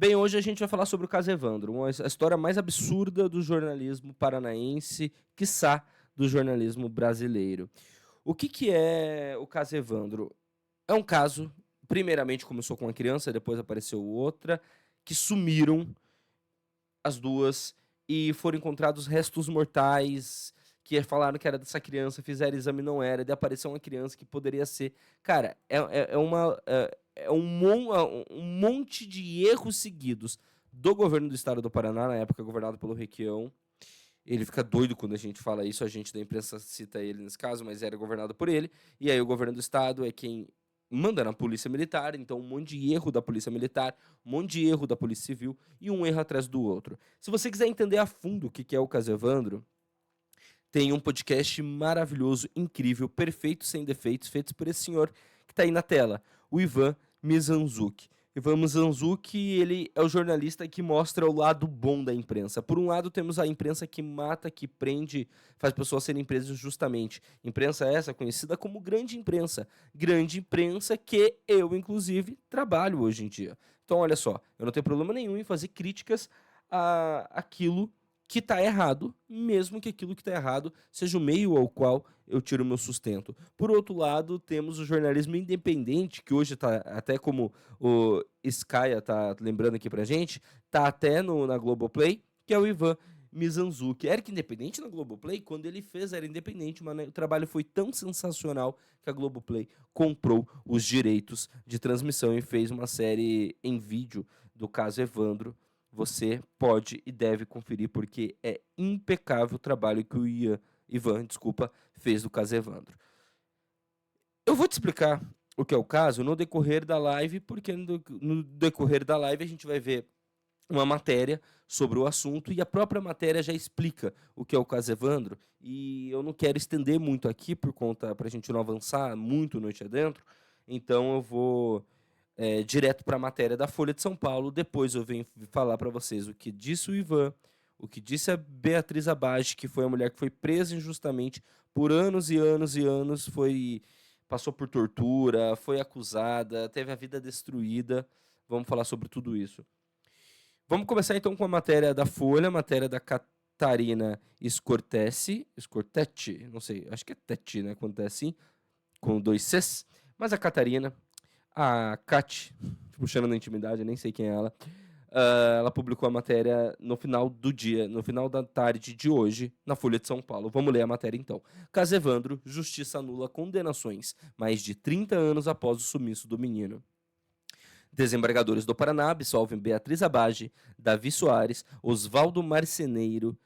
Bem, hoje a gente vai falar sobre o caso Evandro, a história mais absurda do jornalismo paranaense, quiçá do jornalismo brasileiro. O que é o caso Evandro? É um caso, primeiramente começou com uma criança, depois apareceu outra, que sumiram as duas e foram encontrados restos mortais, que falaram que era dessa criança, fizeram exame não era, e daí apareceu uma criança que poderia ser. Cara, é um monte de erros seguidos do governo do estado do Paraná, na época governado pelo Requião. Ele fica doido quando a gente fala isso, a gente da imprensa cita ele nesse caso, mas era governado por ele. E aí o governo do estado é quem manda na polícia militar, então um monte de erro da polícia militar, um monte de erro da polícia civil e um erro atrás do outro. Se você quiser entender a fundo o que é o caso Evandro, tem um podcast maravilhoso, incrível, perfeito, sem defeitos, feitos por esse senhor que está aí na tela, o Ivan Mizanzuki. Ivan Mizanzuki, ele é o jornalista que mostra o lado bom da imprensa. Por um lado, temos a imprensa que mata, que prende, faz pessoas serem presas justamente. Imprensa essa conhecida como grande imprensa. Grande imprensa que eu, inclusive, trabalho hoje em dia. Então, olha só, eu não tenho problema nenhum em fazer críticas a aquilo que está errado, mesmo que aquilo que está errado seja o meio ao qual eu tiro o meu sustento. Por outro lado, temos o jornalismo independente, que hoje está até como o Skya está lembrando aqui pra gente, está até na Globoplay, que é o Ivan Mizanzuki. Era que independente na Globoplay, quando ele fez era independente, mas o trabalho foi tão sensacional que a Globoplay comprou os direitos de transmissão e fez uma série em vídeo do caso Evandro. Você pode e deve conferir, porque é impecável o trabalho que o Ivan, fez do caso Evandro. Eu vou te explicar o que é o caso no decorrer da live, porque no decorrer da live a gente vai ver uma matéria sobre o assunto e a própria matéria já explica o que é o caso Evandro, e eu não quero estender muito aqui por conta para a gente não avançar muito noite adentro, então eu vou direto para a matéria da Folha de São Paulo. Depois eu venho falar para vocês o que disse o Ivan, o que disse a Beatriz Abage, que foi a mulher que foi presa injustamente por anos e anos e anos, passou por tortura, foi acusada, teve a vida destruída. Vamos falar sobre tudo isso. Vamos começar então com a matéria da Folha, matéria da Catarina Scortetti, não sei, acho que é Teti, né, quando é assim, com 2 Cs, mas a Catarina, a Kat, puxando na intimidade, nem sei quem é ela, ela publicou a matéria no final do dia, no final da tarde de hoje, na Folha de São Paulo. Vamos ler a matéria então. Caso Evandro, justiça anula condenações, mais de 30 anos após o sumiço do menino. Desembargadores do Paraná absolvem Beatriz Abage, Davi Soares, Oswaldo Marceneiro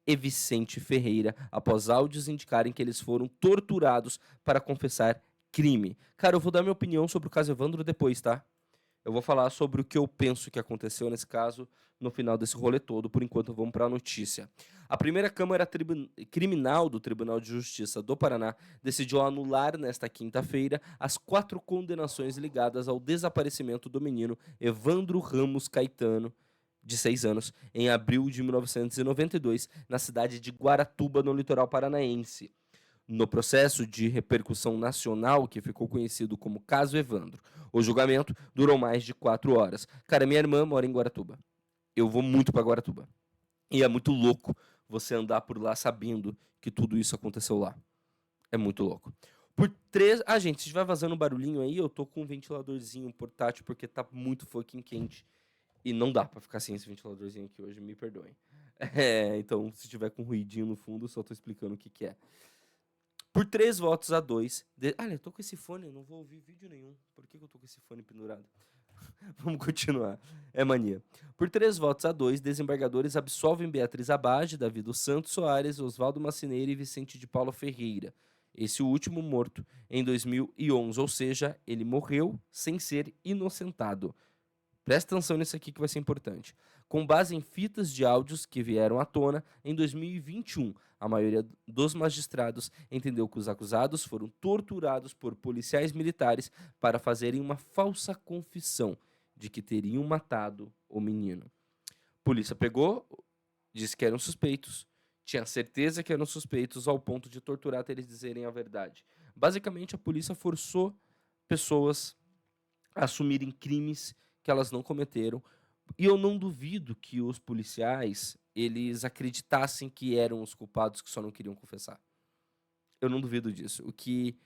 e Vicente Ferreira, após áudios indicarem que eles foram torturados para confessar crime. Cara, eu vou dar minha opinião sobre o caso Evandro depois, tá? Eu vou falar sobre o que eu penso que aconteceu nesse caso no final desse rolê todo. Por enquanto, vamos para a notícia. A primeira Câmara Criminal do Tribunal de Justiça do Paraná decidiu anular nesta quinta-feira as 4 condenações ligadas ao desaparecimento do menino Evandro Ramos Caetano, de 6 anos, em abril de 1992, na cidade de Guaratuba, no litoral paranaense, no processo de repercussão nacional que ficou conhecido como Caso Evandro. O julgamento durou mais de 4 horas. Cara, minha irmã mora em Guaratuba. Eu vou muito para Guaratuba. E é muito louco você andar por lá sabendo que tudo isso aconteceu lá. É muito louco. Por 3... Ah, gente, se estiver vazando um barulhinho aí, eu tô com um ventiladorzinho portátil porque tá muito fucking quente. E não dá pra ficar sem esse ventiladorzinho aqui hoje, me perdoem. Então, se tiver com ruidinho no fundo, só tô explicando o que é. Por 3 votos a 2. Eu tô com esse fone, eu não vou ouvir vídeo nenhum. Por que eu tô com esse fone pendurado? Vamos continuar. É mania. Por 3 votos a 2, desembargadores absolvem Beatriz Abage, Davi dos Santos Soares, Oswaldo Marceneiro e Vicente de Paula Ferreira. Esse último morto em 2011, ou seja, ele morreu sem ser inocentado. Presta atenção nisso aqui que vai ser importante. Com base em fitas de áudios que vieram à tona em 2021, a maioria dos magistrados entendeu que os acusados foram torturados por policiais militares para fazerem uma falsa confissão de que teriam matado o menino. Polícia pegou, disse que eram suspeitos, tinha certeza que eram suspeitos ao ponto de torturar até eles dizerem a verdade. Basicamente, a polícia forçou pessoas a assumirem crimes que elas não cometeram. E eu não duvido que os policiais, eles acreditassem que eram os culpados que só não queriam confessar. Eu não duvido disso. O que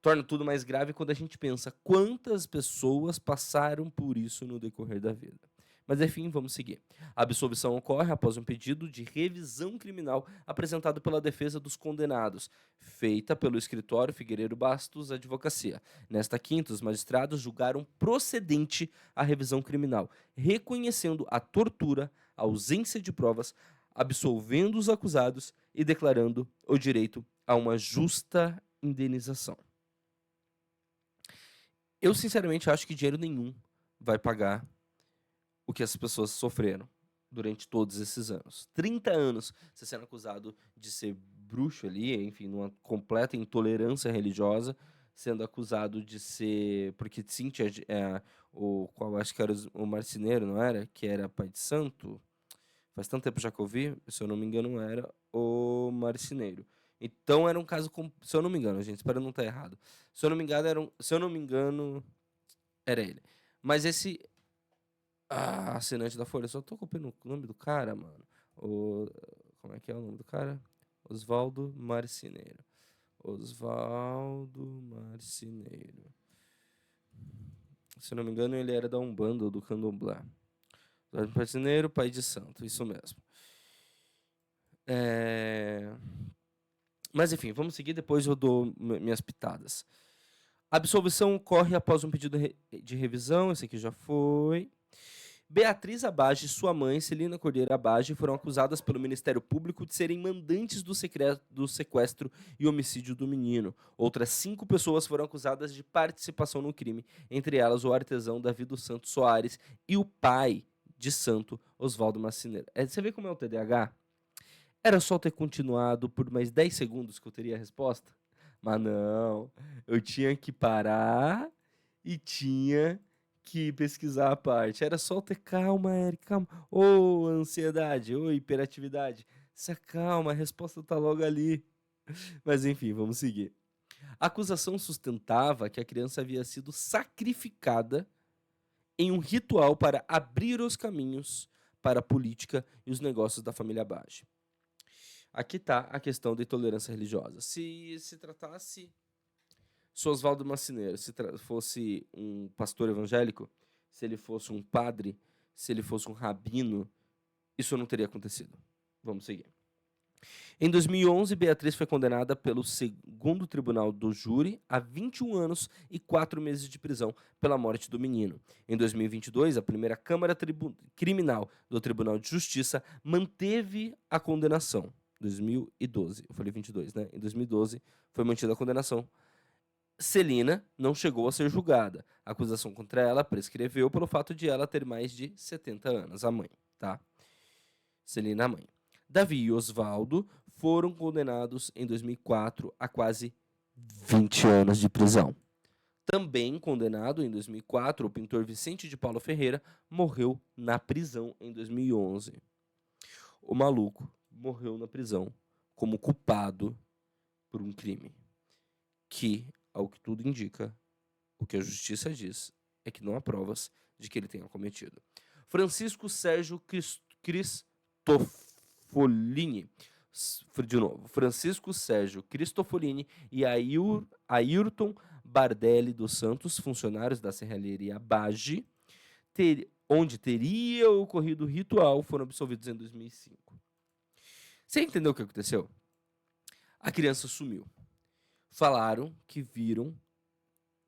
torna tudo mais grave quando a gente pensa quantas pessoas passaram por isso no decorrer da vida. Mas, enfim, vamos seguir. A absolvição ocorre após um pedido de revisão criminal apresentado pela defesa dos condenados, feita pelo escritório Figueiredo Bastos Advocacia. Nesta quinta, os magistrados julgaram procedente a revisão criminal, reconhecendo a tortura, a ausência de provas, absolvendo os acusados e declarando o direito a uma justa indenização. Eu, sinceramente, acho que dinheiro nenhum vai pagar o que as pessoas sofreram durante todos esses anos. 30 anos você sendo acusado de ser bruxo ali, enfim, numa completa intolerância religiosa, sendo acusado de ser... Porque sim, tinha qual acho que era o marceneiro, não era? Que era pai de santo. Faz tanto tempo já que eu vi, se eu não me engano, era o marceneiro. Então era um caso, se eu não me engano, gente, espero não estar errado. Se eu não me engano, era ele. Mas esse assinante da Folha, só tô copiando o nome do cara, mano. Como é que é o nome do cara? Oswaldo Marceneiro. Oswaldo Marceneiro. Se eu não me engano, ele era da Umbanda ou do Candomblé. Oswaldo Marceneiro, pai de santo, isso mesmo. Mas enfim, vamos seguir, depois eu dou minhas pitadas. A absolvição ocorre após um pedido de revisão, esse aqui já foi. Beatriz Abage e sua mãe, Celina Cordeiro Abage, foram acusadas pelo Ministério Público de serem mandantes do sequestro e homicídio do menino. Outras 5 pessoas foram acusadas de participação no crime, entre elas o artesão Davi dos Santos Soares e o pai de santo, Oswaldo Marceneiro. Você vê como é o TDAH? Era só ter continuado por mais 10 segundos que eu teria a resposta? Mas não, eu tinha que parar e tinha que pesquisar a parte. Era só ter calma, Eric, calma. Ô, ansiedade, ô, hiperatividade. Se acalma, a resposta tá logo ali. Mas enfim, vamos seguir. A acusação sustentava que a criança havia sido sacrificada em um ritual para abrir os caminhos para a política e os negócios da família Abage. Aqui está a questão da intolerância religiosa. Se tratasse... Se Oswaldo Marceneiro fosse um pastor evangélico, se ele fosse um padre, se ele fosse um rabino, isso não teria acontecido. Vamos seguir. Em 2011, Beatriz foi condenada pelo segundo tribunal do júri a 21 anos e 4 meses de prisão pela morte do menino. Em 2022, a primeira Câmara Criminal do Tribunal de Justiça manteve a condenação. 2012, eu falei 22, né? Em 2012 foi mantida a condenação. Celina não chegou a ser julgada. A acusação contra ela prescreveu pelo fato de ela ter mais de 70 anos, a mãe, tá? Celina, a mãe. Davi e Oswaldo foram condenados em 2004 a quase 20 anos de prisão. Também condenado em 2004, o pintor Vicente de Paulo Ferreira morreu na prisão em 2011. O maluco morreu na prisão como culpado por um crime que, ao que tudo indica, o que a justiça diz é que não há provas de que ele tenha cometido. Francisco Sérgio Cristofolini, de novo, Francisco Sérgio Cristofolini e Ayrton Bardelli dos Santos, funcionários da Serralheria Abage, onde teria ocorrido o ritual, foram absolvidos em 2005. Você entendeu o que aconteceu? A criança sumiu. Falaram que viram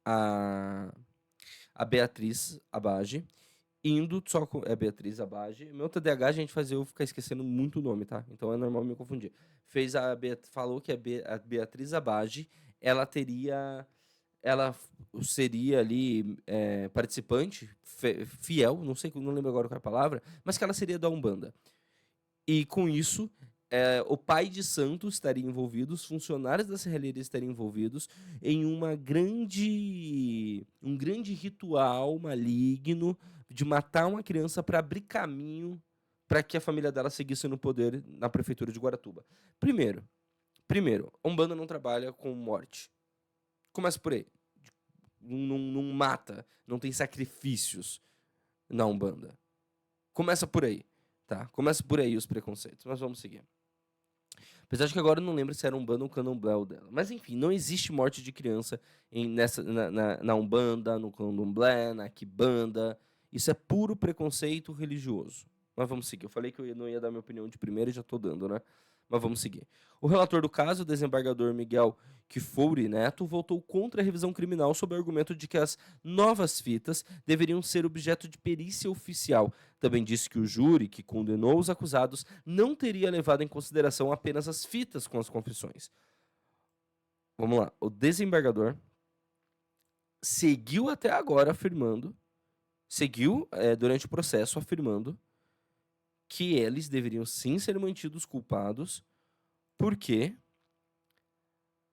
a Beatriz Abage indo só com... É Beatriz Abage. Meu TDAH, a gente fazia eu ficar esquecendo muito o nome, tá? Então é normal me confundir. Falou que a Beatriz Abage, ela seria ali participante, fiel, não lembro agora qual é a palavra, mas que ela seria da Umbanda. E com isso, o pai de santo estaria envolvido, os funcionários da serralheria estariam envolvidos em um grande ritual maligno de matar uma criança para abrir caminho para que a família dela seguisse no poder na prefeitura de Guaratuba. Primeiro, a Umbanda não trabalha com morte. Começa por aí. Não mata, não tem sacrifícios. na Umbanda. Começa por aí, tá? Começa por aí os preconceitos, mas vamos seguir. Apesar de que agora eu não lembro se era Umbanda ou Candomblé o dela. Mas enfim, não existe morte de criança na Umbanda, no Candomblé, na Quimbanda. Isso é puro preconceito religioso. Mas vamos seguir. Eu falei que eu não ia dar minha opinião de primeira e já estou dando, né? Mas vamos seguir. O relator do caso, o desembargador Miguel Kfouri Neto, votou contra a revisão criminal sob o argumento de que as novas fitas deveriam ser objeto de perícia oficial. Também disse que o júri, que condenou os acusados, não teria levado em consideração apenas as fitas com as confissões. Vamos lá. O desembargador seguiu até agora afirmando, durante o processo afirmando que eles deveriam sim ser mantidos culpados porque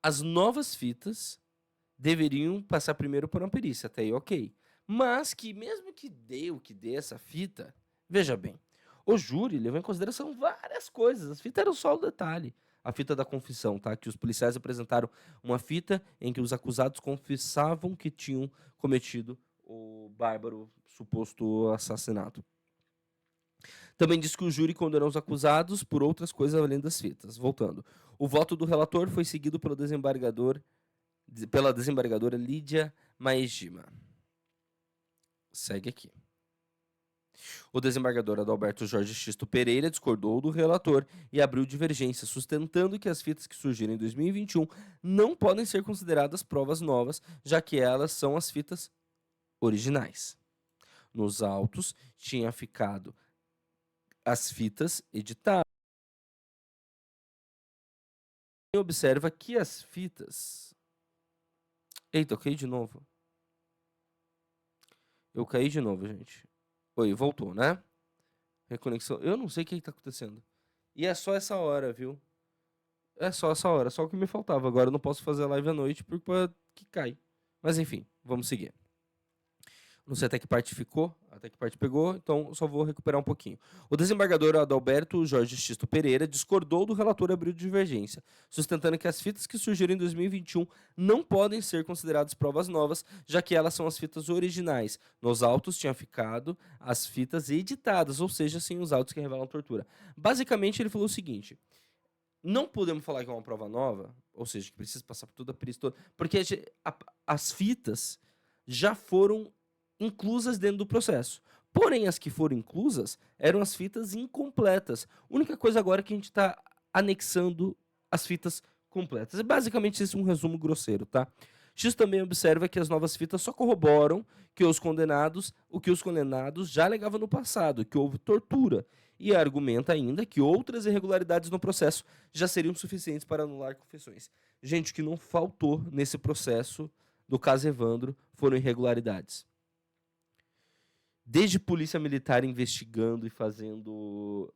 as novas fitas deveriam passar primeiro por uma perícia, até aí ok. Mas que mesmo que dê o que dê essa fita, veja bem, o júri levou em consideração várias coisas, as fitas eram só o detalhe. A fita da confissão, tá? Que os policiais apresentaram uma fita em que os acusados confessavam que tinham cometido o bárbaro suposto assassinato. Também diz que o júri condenou os acusados por outras coisas além das fitas. Voltando. O voto do relator foi seguido pela desembargadora Lídia Maegima. Segue aqui. O desembargador Adalberto Jorge Xisto Pereira discordou do relator e abriu divergência, sustentando que as fitas que surgiram em 2021 não podem ser consideradas provas novas, já que elas são as fitas originais. Nos autos tinha ficado as fitas editadas. Observa que as fitas... Eita, eu caí de novo. Eu caí de novo, gente. Oi, voltou, né? Reconexão. Eu não sei o que está acontecendo. E é só essa hora, viu? É só essa hora, só o que me faltava. Agora eu não posso fazer live à noite porque que cai. Mas enfim, vamos seguir. Não sei até que parte ficou, até que parte pegou, então só vou recuperar um pouquinho. O desembargador Adalberto Jorge Xisto Pereira discordou do relator e abriu divergência, sustentando que as fitas que surgiram em 2021 não podem ser consideradas provas novas, já que elas são as fitas originais. Nos autos tinha ficado as fitas editadas, ou seja, sem os autos que revelam tortura. Basicamente, ele falou o seguinte: não podemos falar que é uma prova nova, ou seja, que precisa passar por toda a perícia toda, porque as fitas já foram inclusas dentro do processo. Porém, as que foram inclusas eram as fitas incompletas. A única coisa agora é que a gente está anexando as fitas completas. É basicamente esse um resumo grosseiro, tá? X também observa que as novas fitas só corroboram o que os condenados já alegavam no passado, que houve tortura, e argumenta ainda que outras irregularidades no processo já seriam suficientes para anular confissões. Gente, o que não faltou nesse processo do caso Evandro foram irregularidades. Desde polícia militar investigando e fazendo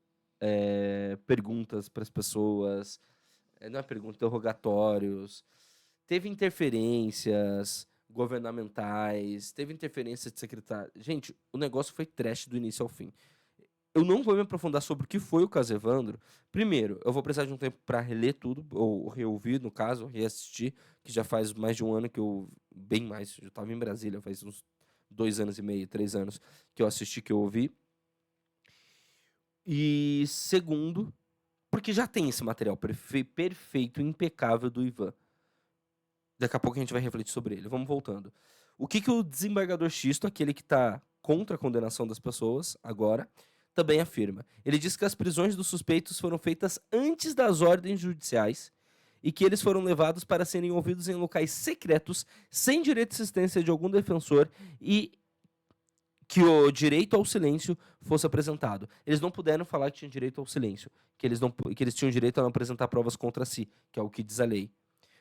perguntas para as pessoas, não é pergunta, interrogatórios, teve interferências governamentais, teve interferência de secretário. Gente, o negócio foi trash do início ao fim. Eu não vou me aprofundar sobre o que foi o caso Evandro. Primeiro, eu vou precisar de um tempo para reler tudo, ou reouvir, no caso, reassistir, que já faz mais de um ano que eu... Bem mais, eu estava em Brasília, faz uns 2 anos e meio, 3 anos que eu assisti, que eu ouvi. E segundo, porque já tem esse material perfeito, impecável do Ivan. Daqui a pouco a gente vai refletir sobre ele. Vamos voltando. O que o desembargador Xisto, aquele que está contra a condenação das pessoas agora, também afirma. Ele diz que as prisões dos suspeitos foram feitas antes das ordens judiciais e que eles foram levados para serem ouvidos em locais secretos, sem direito de assistência de algum defensor e que o direito ao silêncio fosse apresentado. Eles não puderam falar que tinham direito ao silêncio, que eles tinham direito a não apresentar provas contra si, que é o que diz a lei.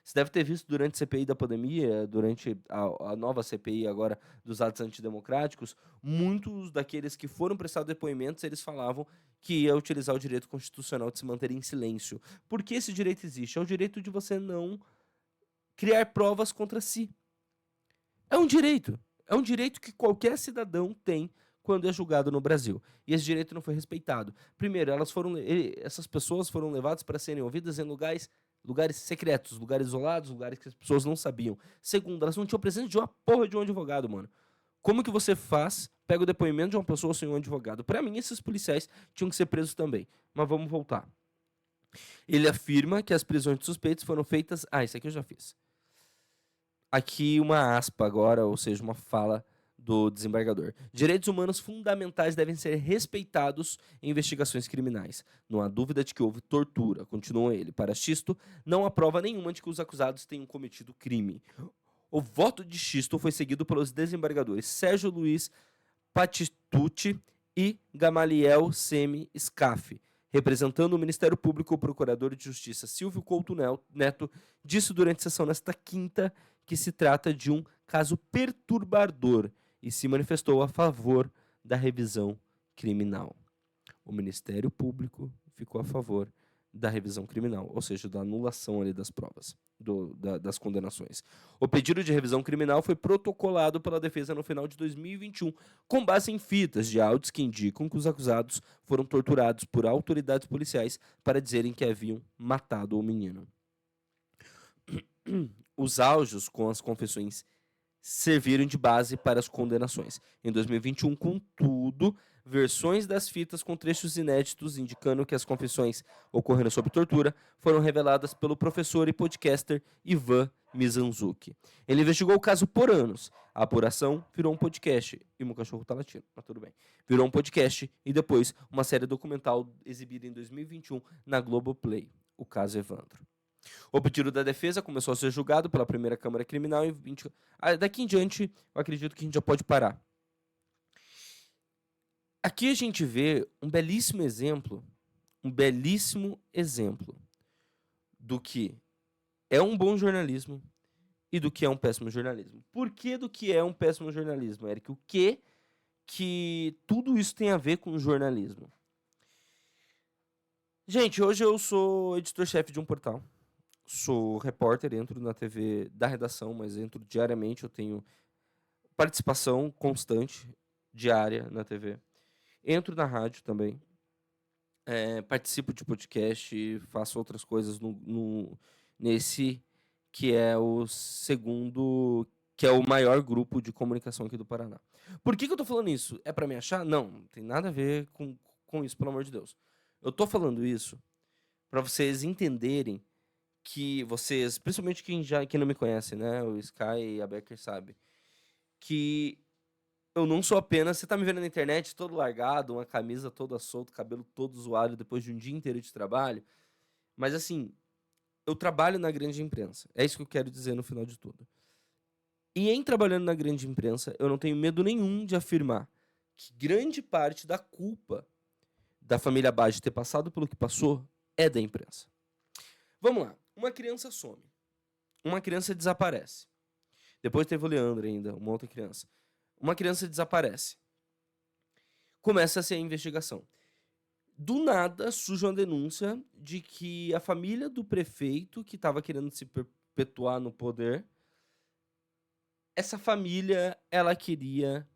Você deve ter visto durante a CPI da pandemia, durante a nova CPI agora dos atos antidemocráticos, muitos daqueles que foram prestar depoimentos, eles falavam que ia utilizar o direito constitucional de se manter em silêncio. Por que esse direito existe? É o direito de você não criar provas contra si. É um direito. É um direito que qualquer cidadão tem quando é julgado no Brasil. E esse direito não foi respeitado. Primeiro, essas pessoas foram levadas para serem ouvidas em lugares secretos, lugares isolados, lugares que as pessoas não sabiam. Segundo, elas não tinham presença de uma porra de um advogado, mano. Como que você faz? Pega o depoimento de uma pessoa sem um advogado. Para mim, esses policiais tinham que ser presos também. Mas vamos voltar. Ele afirma que as prisões de suspeitos foram feitas... isso aqui eu já fiz. Aqui uma aspa agora, ou seja, uma fala do desembargador. Direitos humanos fundamentais devem ser respeitados em investigações criminais. Não há dúvida de que houve tortura, continua ele. Para Xisto, não há prova nenhuma de que os acusados tenham cometido crime. O voto de Xisto foi seguido pelos desembargadores Sérgio Luiz Patistucci e Gamaliel Semi Scaff. Representando o Ministério Público, o Procurador de Justiça Silvio Couto Neto disse durante a sessão nesta quinta que se trata de um caso perturbador e se manifestou a favor da revisão criminal. O Ministério Público ficou a favor da revisão criminal, ou seja, da anulação ali das provas, das condenações. O pedido de revisão criminal foi protocolado pela defesa no final de 2021, com base em fitas de áudios que indicam que os acusados foram torturados por autoridades policiais para dizerem que haviam matado o menino. Os áudios com as confissões serviram de base para as condenações. Em 2021, contudo, versões das fitas com trechos inéditos indicando que as confissões ocorreram sob tortura foram reveladas pelo professor e podcaster Ivan Mizanzuki. Ele investigou o caso por anos. A apuração virou um podcast. E meu cachorro tá latindo, mas tudo bem. Virou um podcast e depois uma série documental exibida em 2021 na Globoplay. O caso Evandro. O pedido da defesa começou a ser julgado pela primeira Câmara Criminal em 20... Daqui em diante, eu acredito que a gente já pode parar. Aqui a gente vê um belíssimo exemplo do que é um bom jornalismo e do que é um péssimo jornalismo. Por que do que é um péssimo jornalismo, Eric? O que tudo isso tem a ver com jornalismo? Gente, hoje eu sou editor-chefe de um portal. Sou repórter, entro na TV da redação, mas entro diariamente, eu tenho participação constante, diária na TV. Entro na rádio também, participo de podcast, faço outras coisas nesse que é o segundo, que é o maior grupo de comunicação aqui do Paraná. Por que eu tô falando isso? É para me achar? Não tem nada a ver com isso, pelo amor de Deus. Eu tô falando isso para vocês entenderem que vocês, principalmente quem não me conhece, né, o Sky e a Becker sabe, que eu não sou apenas, você tá me vendo na internet todo largado, uma camisa toda solta, cabelo todo zoado depois de um dia inteiro de trabalho, mas assim, eu trabalho na grande imprensa, é isso que eu quero dizer no final de tudo. E em trabalhando na grande imprensa, eu não tenho medo nenhum de afirmar que grande parte da culpa da família Bage ter passado pelo que passou é da imprensa. Vamos lá. Uma criança some. Uma criança desaparece. Depois teve o Leandro ainda, uma outra criança. Uma criança desaparece. Começa-se a investigação. Do nada surge uma denúncia de que a família do prefeito, que estava querendo se perpetuar no poder, essa família, ela queria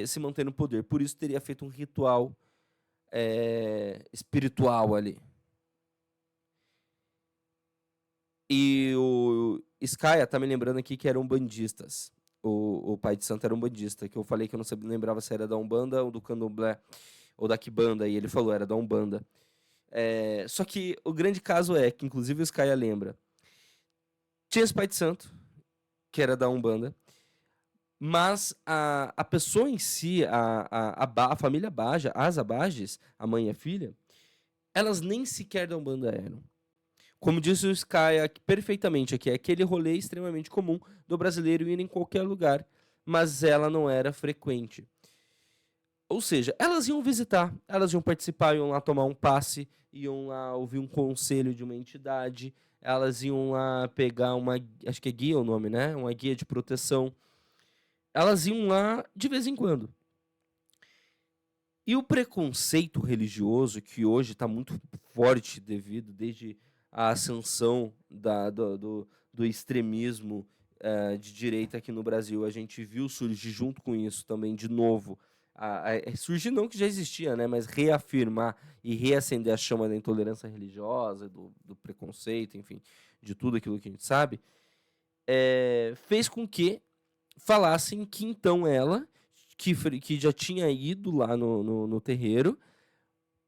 se manter no poder. Por isso teria feito um ritual espiritual ali. E o Skaya tá me lembrando aqui que eram bandistas. O pai de santo era um bandista, que eu falei que eu não lembrava se era da Umbanda ou do Candomblé, ou da Kibanda, e ele falou, era da Umbanda. Só que o grande caso é, que inclusive o Skaya lembra, tinha esse pai de santo, que era da Umbanda, mas a pessoa em si, a família Baja, as Abages, a mãe e a filha, elas nem sequer da Umbanda eram. Como disse o Sky perfeitamente aqui, é aquele rolê extremamente comum do brasileiro ir em qualquer lugar, mas ela não era frequente. Ou seja, elas iam visitar, elas iam participar, iam lá tomar um passe, iam lá ouvir um conselho de uma entidade, elas iam lá pegar uma, acho que é guia o nome, né? Uma guia de proteção. Elas iam lá de vez em quando. E o preconceito religioso, que hoje está muito forte desde a ascensão do extremismo de direita aqui no Brasil, a gente viu surgir junto com isso também, de novo, surgir não que já existia, né, mas reafirmar e reacender a chama da intolerância religiosa, do preconceito, enfim, de tudo aquilo que a gente sabe, fez com que falassem que então ela, que já tinha ido lá no terreiro,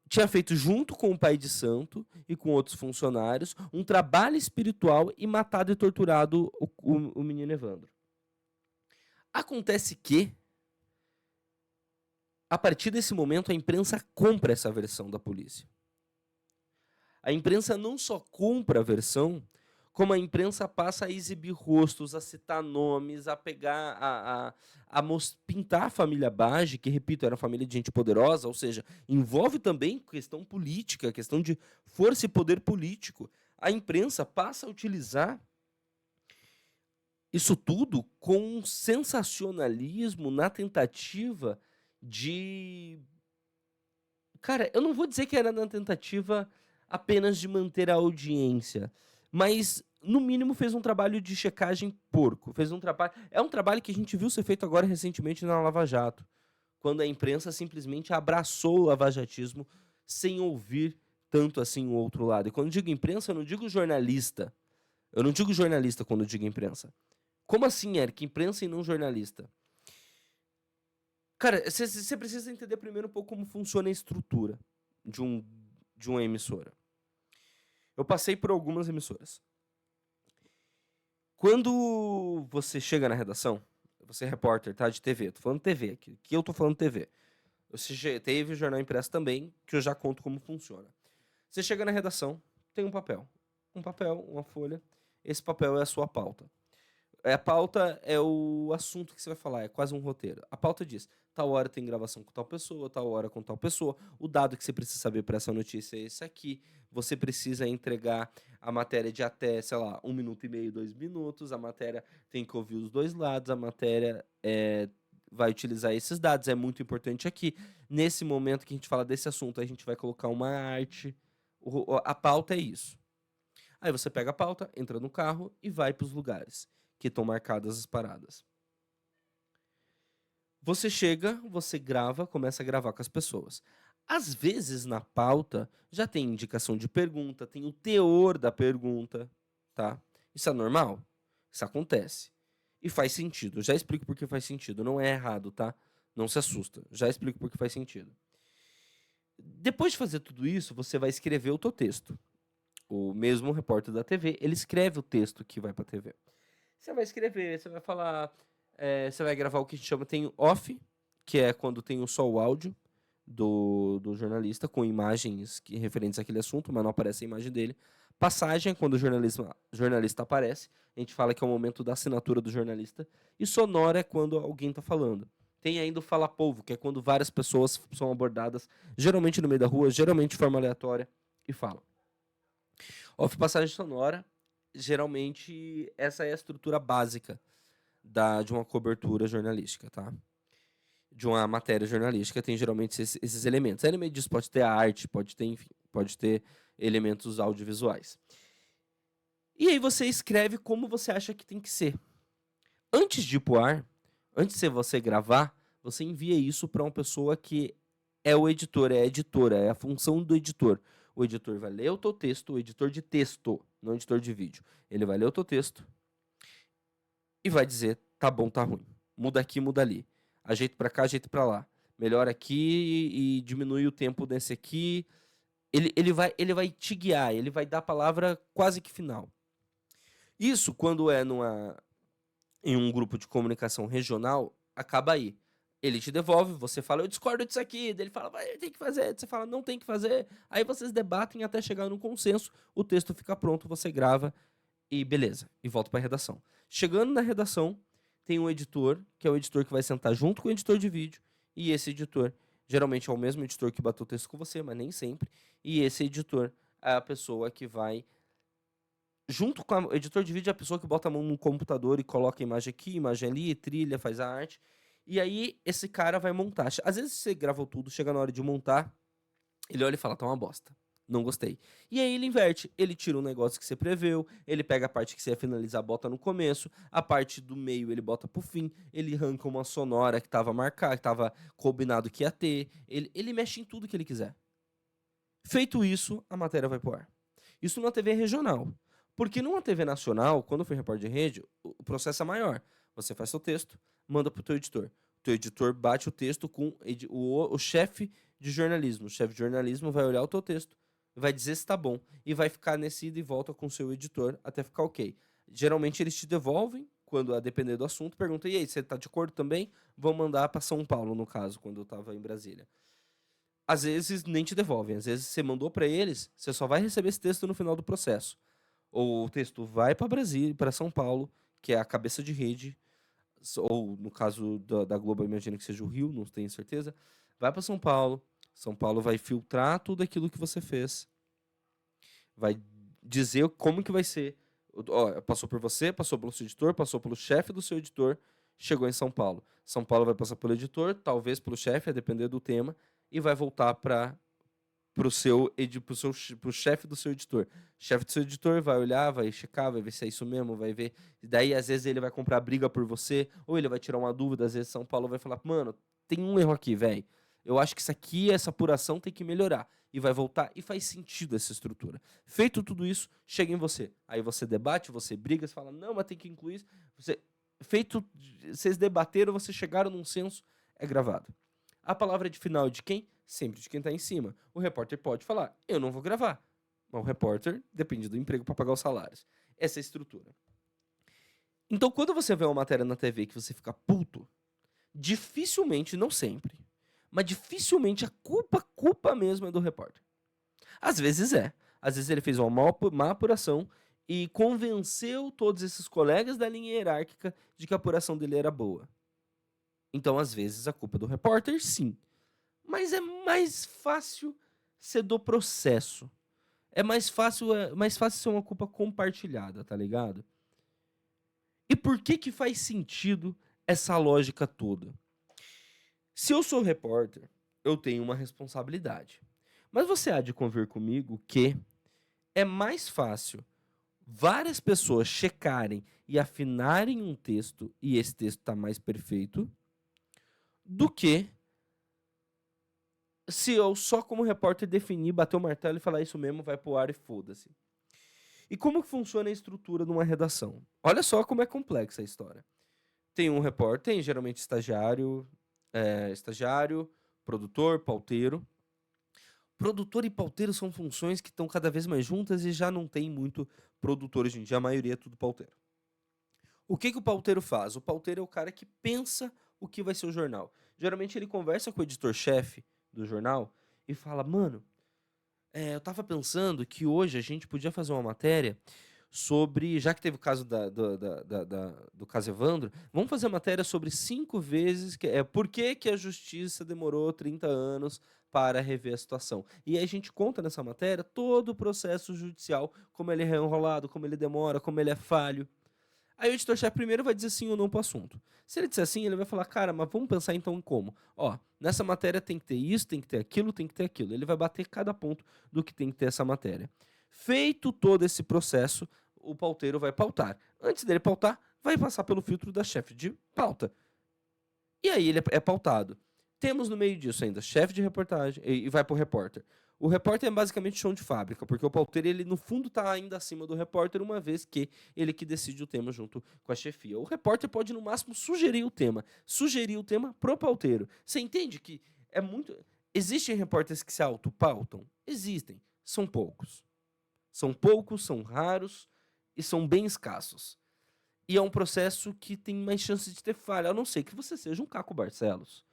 tinha feito junto com o pai de santo e com outros funcionários um trabalho espiritual e matado e torturado o menino Evandro. Acontece que, a partir desse momento, a imprensa compra essa versão da polícia. A imprensa não só compra a versão, como a imprensa passa a exibir rostos, a citar nomes, a pegar, pintar a família Bage, que, repito, era uma família de gente poderosa, ou seja, envolve também questão política, questão de força e poder político. A imprensa passa a utilizar isso tudo com um sensacionalismo na tentativa de... Cara, eu não vou dizer que era na tentativa apenas de manter a audiência, mas no mínimo fez um trabalho de checagem porco. É um trabalho que a gente viu ser feito agora recentemente na Lava Jato, quando a imprensa simplesmente abraçou o lavajatismo sem ouvir tanto assim o outro lado. E quando digo imprensa, eu não digo jornalista. Eu não digo jornalista quando digo imprensa. Como assim, Eric? Imprensa e não jornalista? Cara, você precisa entender primeiro um pouco como funciona a estrutura de uma emissora. Eu passei por algumas emissoras. Quando você chega na redação, você é repórter, tá? De TV. Tô falando TV aqui. Aqui eu tô falando TV. Teve o jornal impresso também, que eu já conto como funciona. Você chega na redação, tem um papel. Um papel, uma folha. Esse papel é a sua pauta. A pauta é o assunto que você vai falar, é quase um roteiro. A pauta diz, tal hora tem gravação com tal pessoa, tal hora com tal pessoa, o dado que você precisa saber para essa notícia é esse aqui, você precisa entregar a matéria de até, sei lá, 1 minuto e meio, 2 minutos, a matéria tem que ouvir os dois lados, a matéria vai utilizar esses dados, é muito importante aqui. Nesse momento que a gente fala desse assunto, a gente vai colocar uma arte, a pauta é isso. Aí você pega a pauta, entra no carro e vai para os lugares que estão marcadas as paradas. Você chega, você grava, começa a gravar com as pessoas. Às vezes, na pauta, já tem indicação de pergunta, tem o teor da pergunta, tá? Isso é normal? Isso acontece. E faz sentido. Eu já explico por que faz sentido. Não é errado, tá? Não se assusta. Já explico por que faz sentido. Depois de fazer tudo isso, você vai escrever o teu texto. O mesmo repórter da TV, ele escreve o texto que vai para a TV. Você vai escrever, você vai falar, você vai gravar o que a gente chama, tem off, que é quando tem só o áudio do jornalista, com imagens referentes àquele assunto, mas não aparece a imagem dele. Passagem, quando o jornalista aparece, a gente fala que é o momento da assinatura do jornalista. E sonora é quando alguém está falando. Tem ainda o fala povo, que é quando várias pessoas são abordadas, geralmente no meio da rua, geralmente de forma aleatória, e falam. Off, passagem sonora, geralmente essa é a estrutura básica de uma cobertura jornalística, tá? De uma matéria jornalística tem geralmente esses elementos. Aí no meio disso pode ter a arte, pode ter, enfim, pode ter elementos audiovisuais. E aí você escreve como você acha que tem que ser. Antes de ir pro ar, antes de você gravar, você envia isso para uma pessoa que é o editor, é a editora, é a função do editor. O editor vai ler o teu texto, o editor de texto, não o editor de vídeo. Ele vai ler o teu texto e vai dizer, tá bom, tá ruim. Muda aqui, muda ali. Ajeita pra cá, ajeita pra lá. Melhora aqui e diminui o tempo desse aqui. Ele vai te guiar, ele vai dar a palavra quase que final. Isso, quando é em um grupo de comunicação regional, acaba aí. Ele te devolve, você fala, eu discordo disso aqui. Daí ele fala, tem que fazer. Você fala, não tem que fazer. Aí vocês debatem até chegar num consenso, o texto fica pronto, você grava e beleza. E volta para a redação. Chegando na redação, tem um editor, que é o editor que vai sentar junto com o editor de vídeo. E esse editor, geralmente é o mesmo editor que bateu o texto com você, mas nem sempre. E esse editor é a pessoa que vai... Junto com o editor de vídeo é a pessoa que bota a mão no computador e coloca a imagem aqui, imagem ali, trilha, faz a arte. E aí, esse cara vai montar. Às vezes você gravou tudo, chega na hora de montar, ele olha e fala, tá uma bosta. Não gostei. E aí ele inverte. Ele tira um negócio que você preveu, ele pega a parte que você ia finalizar, bota no começo, a parte do meio ele bota pro fim, ele arranca uma sonora que tava marcada, que tava combinado que ia ter. Ele mexe em tudo que ele quiser. Feito isso, a matéria vai pro ar. Isso numa TV regional. Porque numa TV nacional, quando eu fui repórter de rede, o processo é maior. Você faz seu texto, manda pro teu editor. O teu editor bate o texto com o chefe de jornalismo. O chefe de jornalismo vai olhar o teu texto, vai dizer se tá bom e vai ficar nesse ida e volta com o seu editor até ficar ok. Geralmente eles te devolvem, quando a depender do assunto, pergunta, e aí, você tá de acordo também? Vão mandar para São Paulo, no caso, quando eu tava em Brasília. Às vezes nem te devolvem, às vezes você mandou para eles, você só vai receber esse texto no final do processo. Ou o texto vai para Brasília, para São Paulo, que é a cabeça de rede, ou no caso da Globo, eu imagino que seja o Rio, não tenho certeza. Vai para São Paulo, São Paulo vai filtrar tudo aquilo que você fez, vai dizer como que vai ser. Ó, passou por você, passou pelo seu editor, passou pelo chefe do seu editor, chegou em São Paulo. São Paulo vai passar pelo editor, talvez pelo chefe, a depender do tema, e vai voltar para pro chefe do seu editor. O chefe do seu editor vai olhar, vai checar, vai ver se é isso mesmo, vai ver. E daí, às vezes, ele vai comprar briga por você, ou ele vai tirar uma dúvida, às vezes São Paulo vai falar, mano, tem um erro aqui, velho. Eu acho que isso aqui, essa apuração tem que melhorar. E vai voltar, e faz sentido essa estrutura. Feito tudo isso, chega em você. Aí você debate, você briga, você fala, não, mas tem que incluir isso. Feito, vocês debateram, vocês chegaram num senso, é gravado. A palavra de final é de quem? Sempre de quem está em cima. O repórter pode falar, eu não vou gravar. Mas o repórter depende do emprego para pagar os salários. Essa é a estrutura. Então, quando você vê uma matéria na TV que você fica puto, dificilmente, não sempre, mas dificilmente a culpa mesmo é do repórter. Às vezes é. Às vezes ele fez uma má apuração e convenceu todos esses colegas da linha hierárquica de que a apuração dele era boa. Então, às vezes, a culpa é do repórter, sim. Mas é mais fácil ser do processo. É mais fácil ser uma culpa compartilhada, tá ligado? E por que faz sentido essa lógica toda? Se eu sou repórter, eu tenho uma responsabilidade. Mas você há de convir comigo que é mais fácil várias pessoas checarem e afinarem um texto e esse texto tá mais perfeito do que se eu só como repórter definir, bater o martelo e falar isso mesmo, vai pro ar e foda-se. E como que funciona a estrutura de uma redação? Olha só como é complexa a história. Tem um repórter, tem geralmente estagiário, produtor, pauteiro. Produtor e pauteiro são funções que estão cada vez mais juntas e já não tem muito produtor hoje em dia, a maioria é tudo pauteiro. O que o pauteiro faz? O pauteiro é o cara que pensa o que vai ser o jornal. Geralmente ele conversa com o editor-chefe do jornal e fala, mano, eu tava pensando que hoje a gente podia fazer uma matéria sobre, já que teve o caso do caso Evandro, vamos fazer uma matéria sobre 5 vezes, por que a justiça demorou 30 anos para rever a situação. E aí a gente conta nessa matéria todo o processo judicial, como ele é enrolado, como ele demora, como ele é falho. Aí o editor-chefe primeiro vai dizer sim ou não pro assunto. Se ele disser sim, ele vai falar, cara, mas vamos pensar então em como. Ó, nessa matéria tem que ter isso, tem que ter aquilo, tem que ter aquilo. Ele vai bater cada ponto do que tem que ter essa matéria. Feito todo esse processo, o pauteiro vai pautar. Antes dele pautar, vai passar pelo filtro da chefe de pauta. E aí ele é pautado. Temos no meio disso ainda chefe de reportagem e vai pro repórter. O repórter é basicamente chão de fábrica, porque o pauteiro, ele no fundo tá ainda acima do repórter, uma vez que ele que decide o tema junto com a chefia. O repórter pode, no máximo, sugerir o tema pro pauteiro. Você entende que é muito... Existem repórteres que se autopautam? Existem. São poucos. São poucos, são raros e são bem escassos. E é um processo que tem mais chance de ter falha, a não ser que você seja um Caco Barcelos.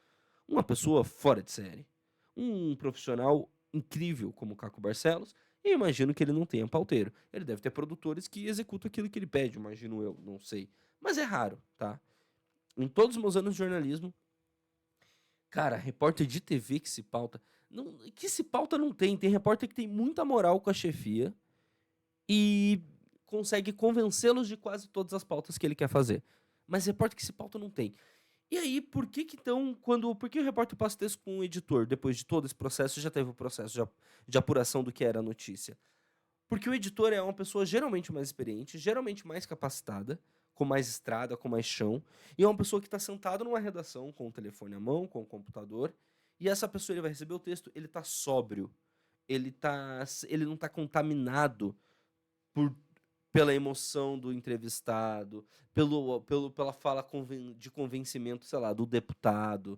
Uma pessoa fora de série. Um profissional incrível como o Caco Barcelos, e eu imagino que ele não tenha pauteiro. Ele deve ter produtores que executam aquilo que ele pede, imagino eu, não sei. Mas é raro, tá? Em todos os meus anos de jornalismo, cara, repórter de TV que se pauta... que se pauta não tem. Tem repórter que tem muita moral com a chefia e consegue convencê-los de quase todas as pautas que ele quer fazer. Mas repórter que se pauta não tem. E aí, por que o repórter passa o texto com o editor, depois de todo esse processo, já teve o processo de apuração do que era a notícia? Porque o editor é uma pessoa geralmente mais experiente, geralmente mais capacitada, com mais estrada, com mais chão, e é uma pessoa que está sentada numa redação com o telefone à mão, com o computador, e essa pessoa ele vai receber o texto, ele está sóbrio, ele não está contaminado por pela emoção do entrevistado, pela fala de convencimento, sei lá, do deputado.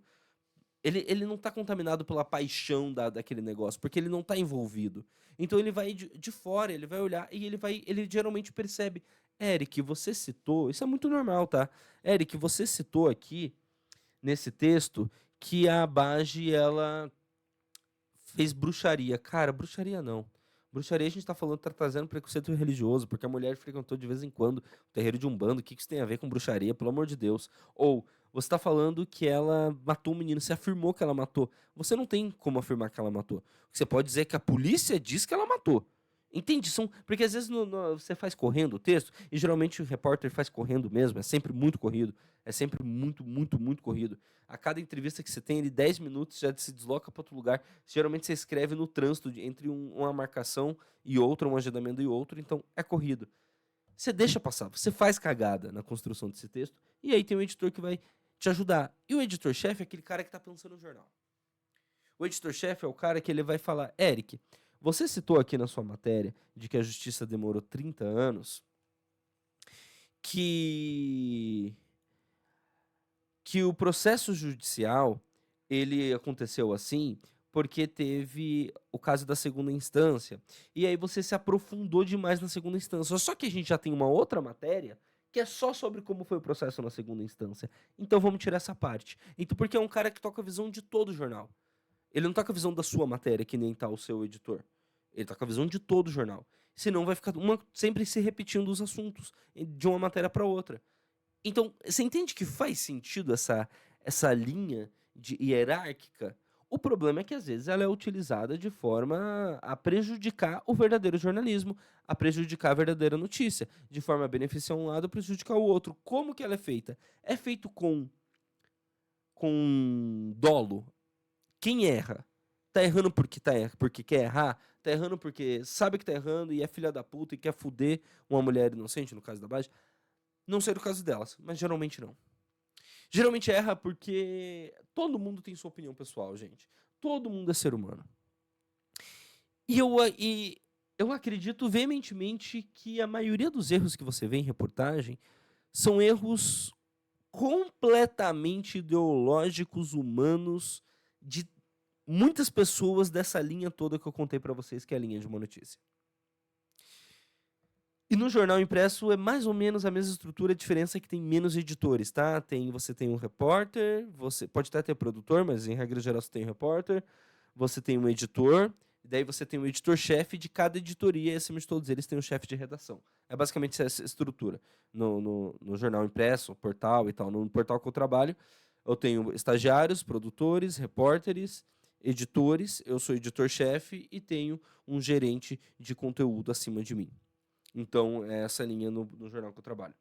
Ele não tá contaminado pela paixão daquele negócio, porque ele não tá envolvido. Então ele vai de fora, ele vai olhar e ele geralmente percebe. Eric, você citou, isso é muito normal, tá? Eric, você citou aqui, nesse texto, que a Abage, ela fez bruxaria. Cara, bruxaria não. Bruxaria a gente tá falando, tá trazendo preconceito religioso, porque a mulher frequentou de vez em quando o terreiro de Umbanda. O que isso tem a ver com bruxaria, pelo amor de Deus? Ou você tá falando que ela matou um menino, você afirmou que ela matou. Você não tem como afirmar que ela matou. O que você pode dizer é que a polícia diz que ela matou. Entende? Porque às vezes você faz correndo o texto, e geralmente o repórter faz correndo mesmo, é sempre muito corrido. É sempre muito, muito, muito corrido. A cada entrevista que você tem, ele 10 minutos já se desloca para outro lugar. Geralmente você escreve no trânsito entre uma marcação e outra, um agendamento e outro, então é corrido. Você deixa passar, você faz cagada na construção desse texto, e aí tem um editor que vai te ajudar. E o editor-chefe é aquele cara que está pensando no jornal. O editor-chefe é o cara que ele vai falar: Eric, você citou aqui na sua matéria de que a justiça demorou 30 anos, que o processo judicial ele aconteceu assim porque teve o caso da segunda instância. E aí você se aprofundou demais na segunda instância. Só que a gente já tem uma outra matéria que é só sobre como foi o processo na segunda instância. Então vamos tirar essa parte. Então, porque é um cara que toca a visão de todo o jornal. Ele não toca a visão da sua matéria, que nem tá o seu editor. Ele toca a visão de todo o jornal. Senão vai ficar sempre se repetindo os assuntos de uma matéria para outra. Então, você entende que faz sentido essa linha hierárquica? O problema é que, às vezes, ela é utilizada de forma a prejudicar o verdadeiro jornalismo, a prejudicar a verdadeira notícia, de forma a beneficiar um lado e prejudicar o outro. Como que ela é feita? É feito com dolo. Quem erra? Tá errando porque quer errar? Tá errando porque sabe que tá errando e é filha da puta e quer fuder uma mulher inocente, no caso da Bage? Não sei do caso delas, mas geralmente não. Geralmente erra porque todo mundo tem sua opinião pessoal, gente. Todo mundo é ser humano. E eu acredito veementemente que a maioria dos erros que você vê em reportagem são erros completamente ideológicos, humanos, de muitas pessoas dessa linha toda que eu contei pra vocês, que é a linha de uma notícia. E no jornal impresso é mais ou menos a mesma estrutura, a diferença é que tem menos editores, tá? Você tem um repórter, você pode até ter produtor, mas em regra geral você tem um repórter, você tem um editor, e daí você tem um editor-chefe de cada editoria, e acima de todos eles tem um chefe de redação. É basicamente essa estrutura. No jornal impresso, portal e tal, no portal que eu trabalho, eu tenho estagiários, produtores, repórteres, editores, eu sou editor-chefe e tenho um gerente de conteúdo acima de mim. Então, é essa linha no jornal que eu trabalho.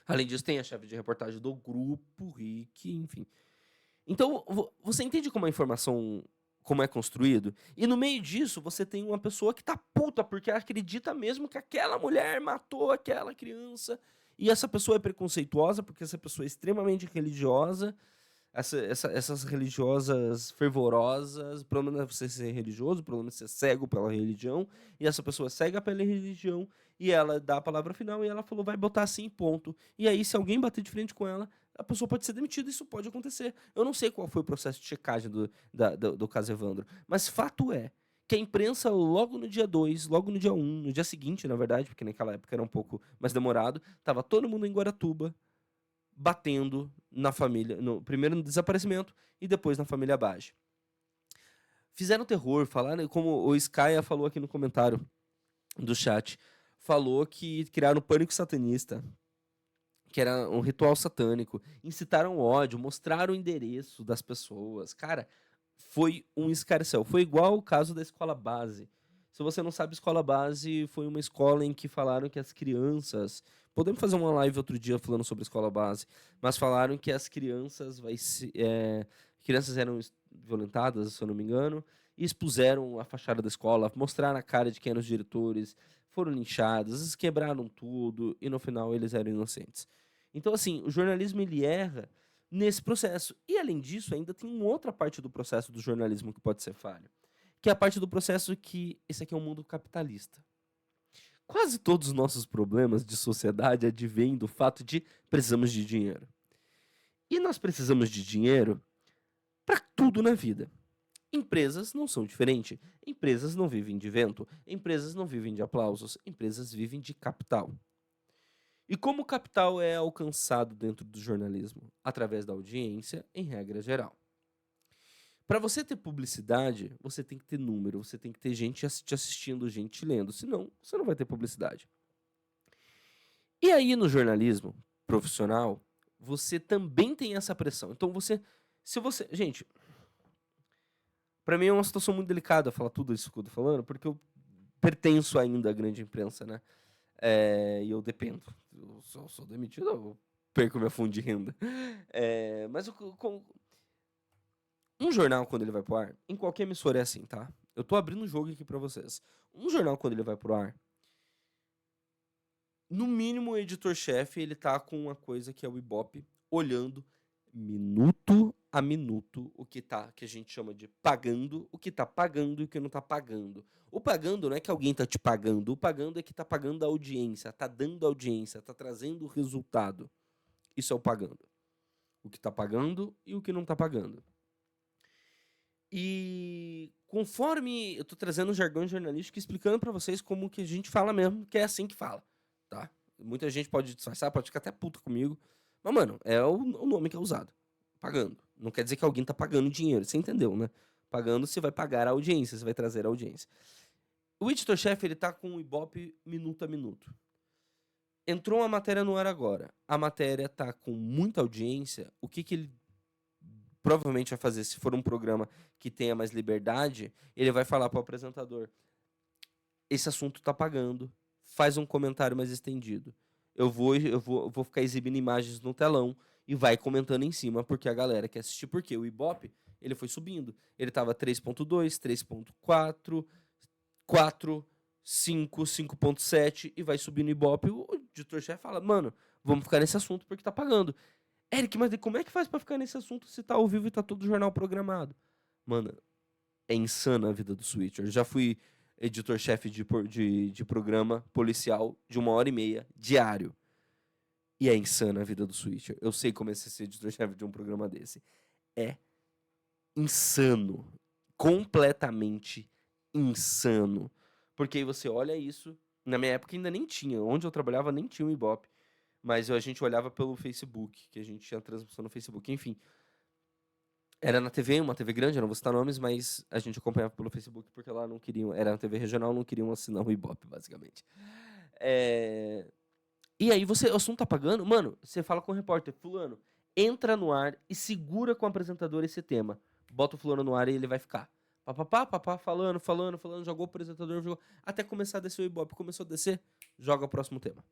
Além disso, tem a chefe de reportagem do grupo, Rick, enfim. Então, você entende como a informação, como é construído? E no meio disso, você tem uma pessoa que tá puta, porque acredita mesmo que aquela mulher matou aquela criança. E essa pessoa é preconceituosa, porque essa pessoa é extremamente religiosa. Essas religiosas fervorosas, o problema não é você ser religioso, o problema é ser cego pela religião, e essa pessoa é cega pela religião, e ela dá a palavra final, e ela falou, vai botar assim, ponto. E aí, se alguém bater de frente com ela, a pessoa pode ser demitida, isso pode acontecer. Eu não sei qual foi o processo de checagem do caso Evandro, mas fato é que a imprensa, logo no dia 2, logo no dia 1, no dia seguinte, na verdade, porque naquela época era um pouco mais demorado, tava todo mundo em Guaratuba, batendo na família, primeiro no desaparecimento e depois na família Bage. Fizeram terror, falaram, como o Skaya falou aqui no comentário do chat, falou que criaram pânico satanista, que era um ritual satânico, incitaram ódio, mostraram o endereço das pessoas. Cara, foi um escarcéu. Foi igual o caso da escola base. Se você não sabe, escola base foi uma escola em que falaram que as crianças... Podemos fazer uma live outro dia falando sobre escola base, mas falaram que as crianças crianças eram violentadas, se eu não me engano, e expuseram a fachada da escola, mostraram a cara de quem eram os diretores, foram linchados, eles quebraram tudo, e no final eles eram inocentes. Então, assim, o jornalismo ele erra nesse processo. E, além disso, ainda tem uma outra parte do processo do jornalismo que pode ser falho, que é a parte do processo que esse aqui é um mundo capitalista. Quase todos os nossos problemas de sociedade advêm do fato de precisamos de dinheiro. E nós precisamos de dinheiro para tudo na vida. Empresas não são diferentes. Empresas não vivem de vento. Empresas não vivem de aplausos. Empresas vivem de capital. E como o capital é alcançado dentro do jornalismo? Através da audiência, em regra geral. Para você ter publicidade, você tem que ter número, você tem que ter gente te assistindo, gente te lendo. Senão, você não vai ter publicidade. E aí, no jornalismo profissional, você também tem essa pressão. Então, se você... Gente, para mim é uma situação muito delicada falar tudo isso que eu tô falando, porque eu pertenço ainda à grande imprensa, né? E eu dependo. Eu sou demitido, eu perco minha fonte de renda. Mas um jornal, quando ele vai pro ar, em qualquer emissora é assim, tá? Eu tô abrindo um jogo aqui pra vocês. Um jornal, quando ele vai pro ar, no mínimo o editor-chefe, ele tá com uma coisa que é o Ibope, olhando minuto a minuto o que a gente chama de pagando, o que tá pagando e o que não tá pagando. O pagando não é que alguém tá te pagando, o pagando é que tá pagando a audiência, tá dando audiência, tá trazendo o resultado. Isso é o pagando. O que tá pagando e o que não tá pagando. E conforme eu tô trazendo um jargão jornalístico explicando pra vocês como que a gente fala mesmo, que é assim que fala, tá? Muita gente pode disfarçar, pode ficar até puta comigo, mas, mano, é o nome que é usado. Pagando. Não quer dizer que alguém tá pagando dinheiro, você entendeu, né? Pagando, você vai pagar a audiência, você vai trazer a audiência. O editor-chefe, ele tá com o Ibope minuto a minuto. Entrou uma matéria no ar agora. A matéria tá com muita audiência. O que ele provavelmente vai fazer, se for um programa que tenha mais liberdade, ele vai falar pro apresentador: esse assunto tá pagando, faz um comentário mais estendido. Eu vou ficar exibindo imagens no telão e vai comentando em cima, porque a galera quer assistir. Porque o Ibope, ele foi subindo. Ele tava 3.2, 3.4, 4, 5, 5.7 e vai subindo o Ibope. O editor-chefe fala: mano, vamos ficar nesse assunto porque tá pagando. Eric, mas como é que faz pra ficar nesse assunto se tá ao vivo e tá todo o jornal programado? Mano, é insana a vida do Switcher. Já fui editor-chefe de programa policial de 1h30 diário. E é insana a vida do Switcher. Eu sei como é ser editor-chefe de um programa desse. É insano. Completamente insano. Porque aí você olha isso. Na minha época ainda nem tinha. Onde eu trabalhava nem tinha o Ibope. Mas a gente olhava pelo Facebook, que a gente tinha transmissão no Facebook. Enfim, era na TV, uma TV grande, eu não vou citar nomes, mas a gente acompanhava pelo Facebook porque lá não queriam, era uma TV regional, não queriam assinar o Ibope, basicamente. E aí o assunto tá pagando, mano, você fala com o repórter: fulano, entra no ar e segura com o apresentador esse tema. Bota o fulano no ar e ele vai ficar. Papapá, falando, jogou o apresentador, jogou, até começar a descer o Ibope. Começou a descer, joga o próximo tema.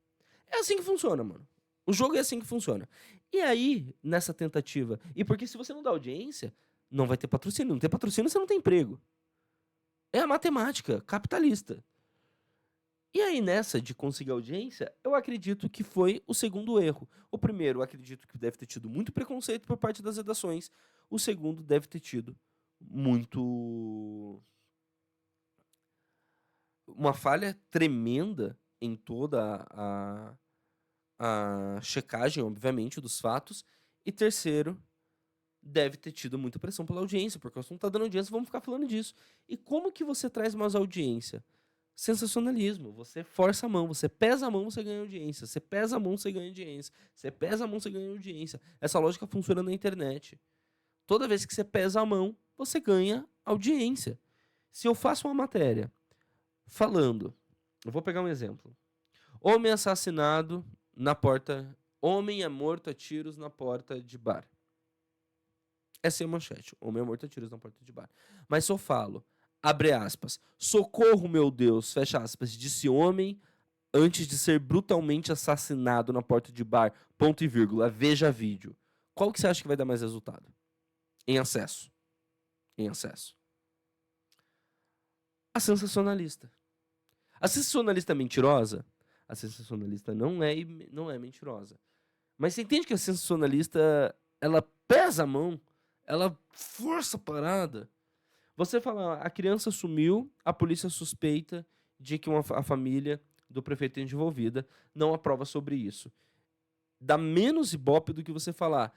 É assim que funciona, mano. O jogo é assim que funciona. E aí, nessa tentativa... E porque se você não dá audiência, não vai ter patrocínio. Não tem patrocínio, você não tem emprego. É a matemática capitalista. E aí, nessa de conseguir audiência, eu acredito que foi o segundo erro. O primeiro, eu acredito que deve ter tido muito preconceito por parte das redações. O segundo, deve ter tido muito... uma falha tremenda em toda a checagem, obviamente, dos fatos. E terceiro, deve ter tido muita pressão pela audiência, porque o assunto tá dando audiência, vamos ficar falando disso. E como que você traz mais audiência? Sensacionalismo. Você força a mão, você pesa a mão, você ganha audiência. Você pesa a mão, você ganha audiência. Você pesa a mão, você ganha audiência. Essa lógica funciona na internet. Toda vez que você pesa a mão, você ganha audiência. Se eu faço uma matéria falando, eu vou pegar um exemplo. Homem assassinado na porta. Homem é morto a tiros na porta de bar. Essa é a manchete. Homem é morto a tiros na porta de bar. Mas se eu falo, abre aspas, socorro, meu Deus, fecha aspas, disse homem antes de ser brutalmente assassinado na porta de bar, ponto e vírgula, veja vídeo. Qual que você acha que vai dar mais resultado? Em acesso. Em acesso. A sensacionalista. A sensacionalista é mentirosa? A sensacionalista não é mentirosa. Mas você entende que a sensacionalista, ela pesa a mão, ela força a parada. Você fala, a criança sumiu, a polícia suspeita de que a família do prefeito envolvida, não há prova sobre isso. Dá menos ibope do que você falar.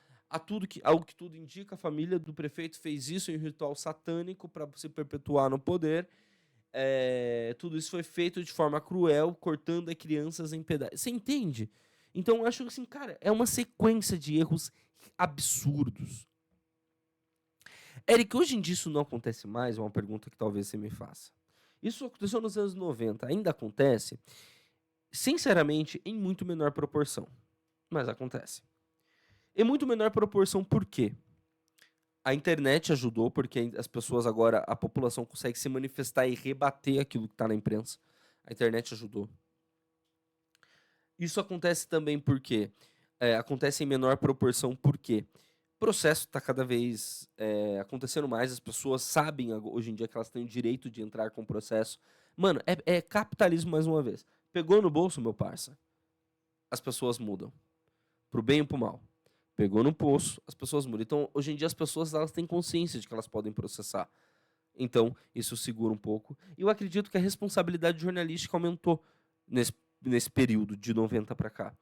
Algo que tudo indica, a família do prefeito fez isso em um ritual satânico para se perpetuar no poder. Tudo isso foi feito de forma cruel, cortando crianças em pedaços. Você entende? Então eu acho assim, cara, é uma sequência de erros absurdos. Eric, hoje em dia isso não acontece mais? É uma pergunta que talvez você me faça. Isso aconteceu nos anos 90, ainda acontece? Sinceramente, em muito menor proporção. Mas acontece. Em muito menor proporção, por quê? A internet ajudou, porque as pessoas agora, a população consegue se manifestar e rebater aquilo que está na imprensa. A internet ajudou. Isso acontece também porque acontece em menor proporção porque o processo está cada vez acontecendo mais, as pessoas sabem hoje em dia que elas têm o direito de entrar com o processo. Mano, é capitalismo mais uma vez. Pegou no bolso, meu parça, as pessoas mudam. Pro bem e pro mal. Pegou no poço, as pessoas mudam. Então, hoje em dia, as pessoas elas têm consciência de que elas podem processar. Então, isso segura um pouco. E eu acredito que a responsabilidade jornalística aumentou nesse período de 90 para cá.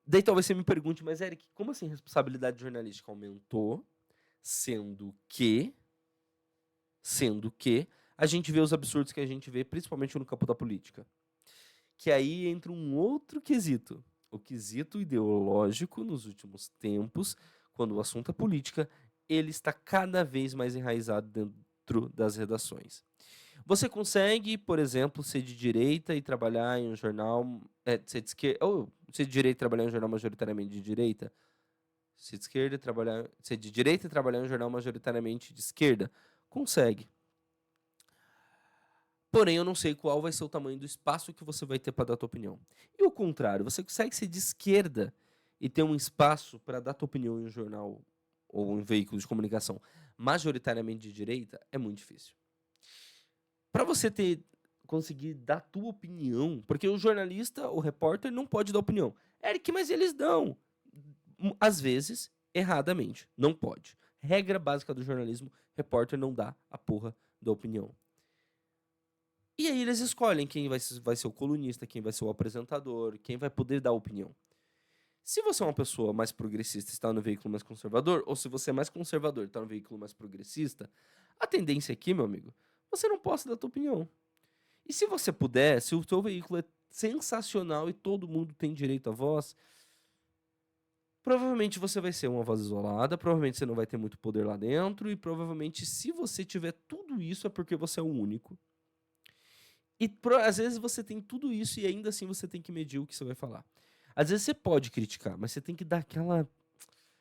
Daí talvez você me pergunte, mas Eric, como assim a responsabilidade jornalística aumentou, sendo que a gente vê os absurdos que a gente vê, principalmente no campo da política. Que aí entra um outro quesito. O quesito ideológico nos últimos tempos, quando o assunto é política, ele está cada vez mais enraizado dentro das redações. Você consegue, por exemplo, ser de direita e trabalhar em um jornal, ser de esquerda, ou ser de direita e trabalhar em um jornal majoritariamente de direita? Ser de direita e trabalhar em um jornal majoritariamente de esquerda? Consegue. Porém, eu não sei qual vai ser o tamanho do espaço que você vai ter para dar a tua opinião. E o contrário, você consegue ser de esquerda e ter um espaço para dar a tua opinião em um jornal ou em um veículo de comunicação majoritariamente de direita? É muito difícil. Para você conseguir dar a tua opinião, porque o jornalista, o repórter, não pode dar opinião. Eric, mas eles dão. Às vezes, erradamente. Não pode. Regra básica do jornalismo, repórter não dá a porra da opinião. E aí eles escolhem quem vai ser o colunista, quem vai ser o apresentador, quem vai poder dar opinião. Se você é uma pessoa mais progressista e está no veículo mais conservador, ou se você é mais conservador e está no veículo mais progressista, a tendência aqui, meu amigo, você não possa dar a tua opinião. E se você puder, se o seu veículo é sensacional e todo mundo tem direito à voz, provavelmente você vai ser uma voz isolada, provavelmente você não vai ter muito poder lá dentro, e provavelmente se você tiver tudo isso é porque você é o único. E às vezes você tem tudo isso e ainda assim você tem que medir o que você vai falar. Às vezes você pode criticar, mas você tem que dar aquela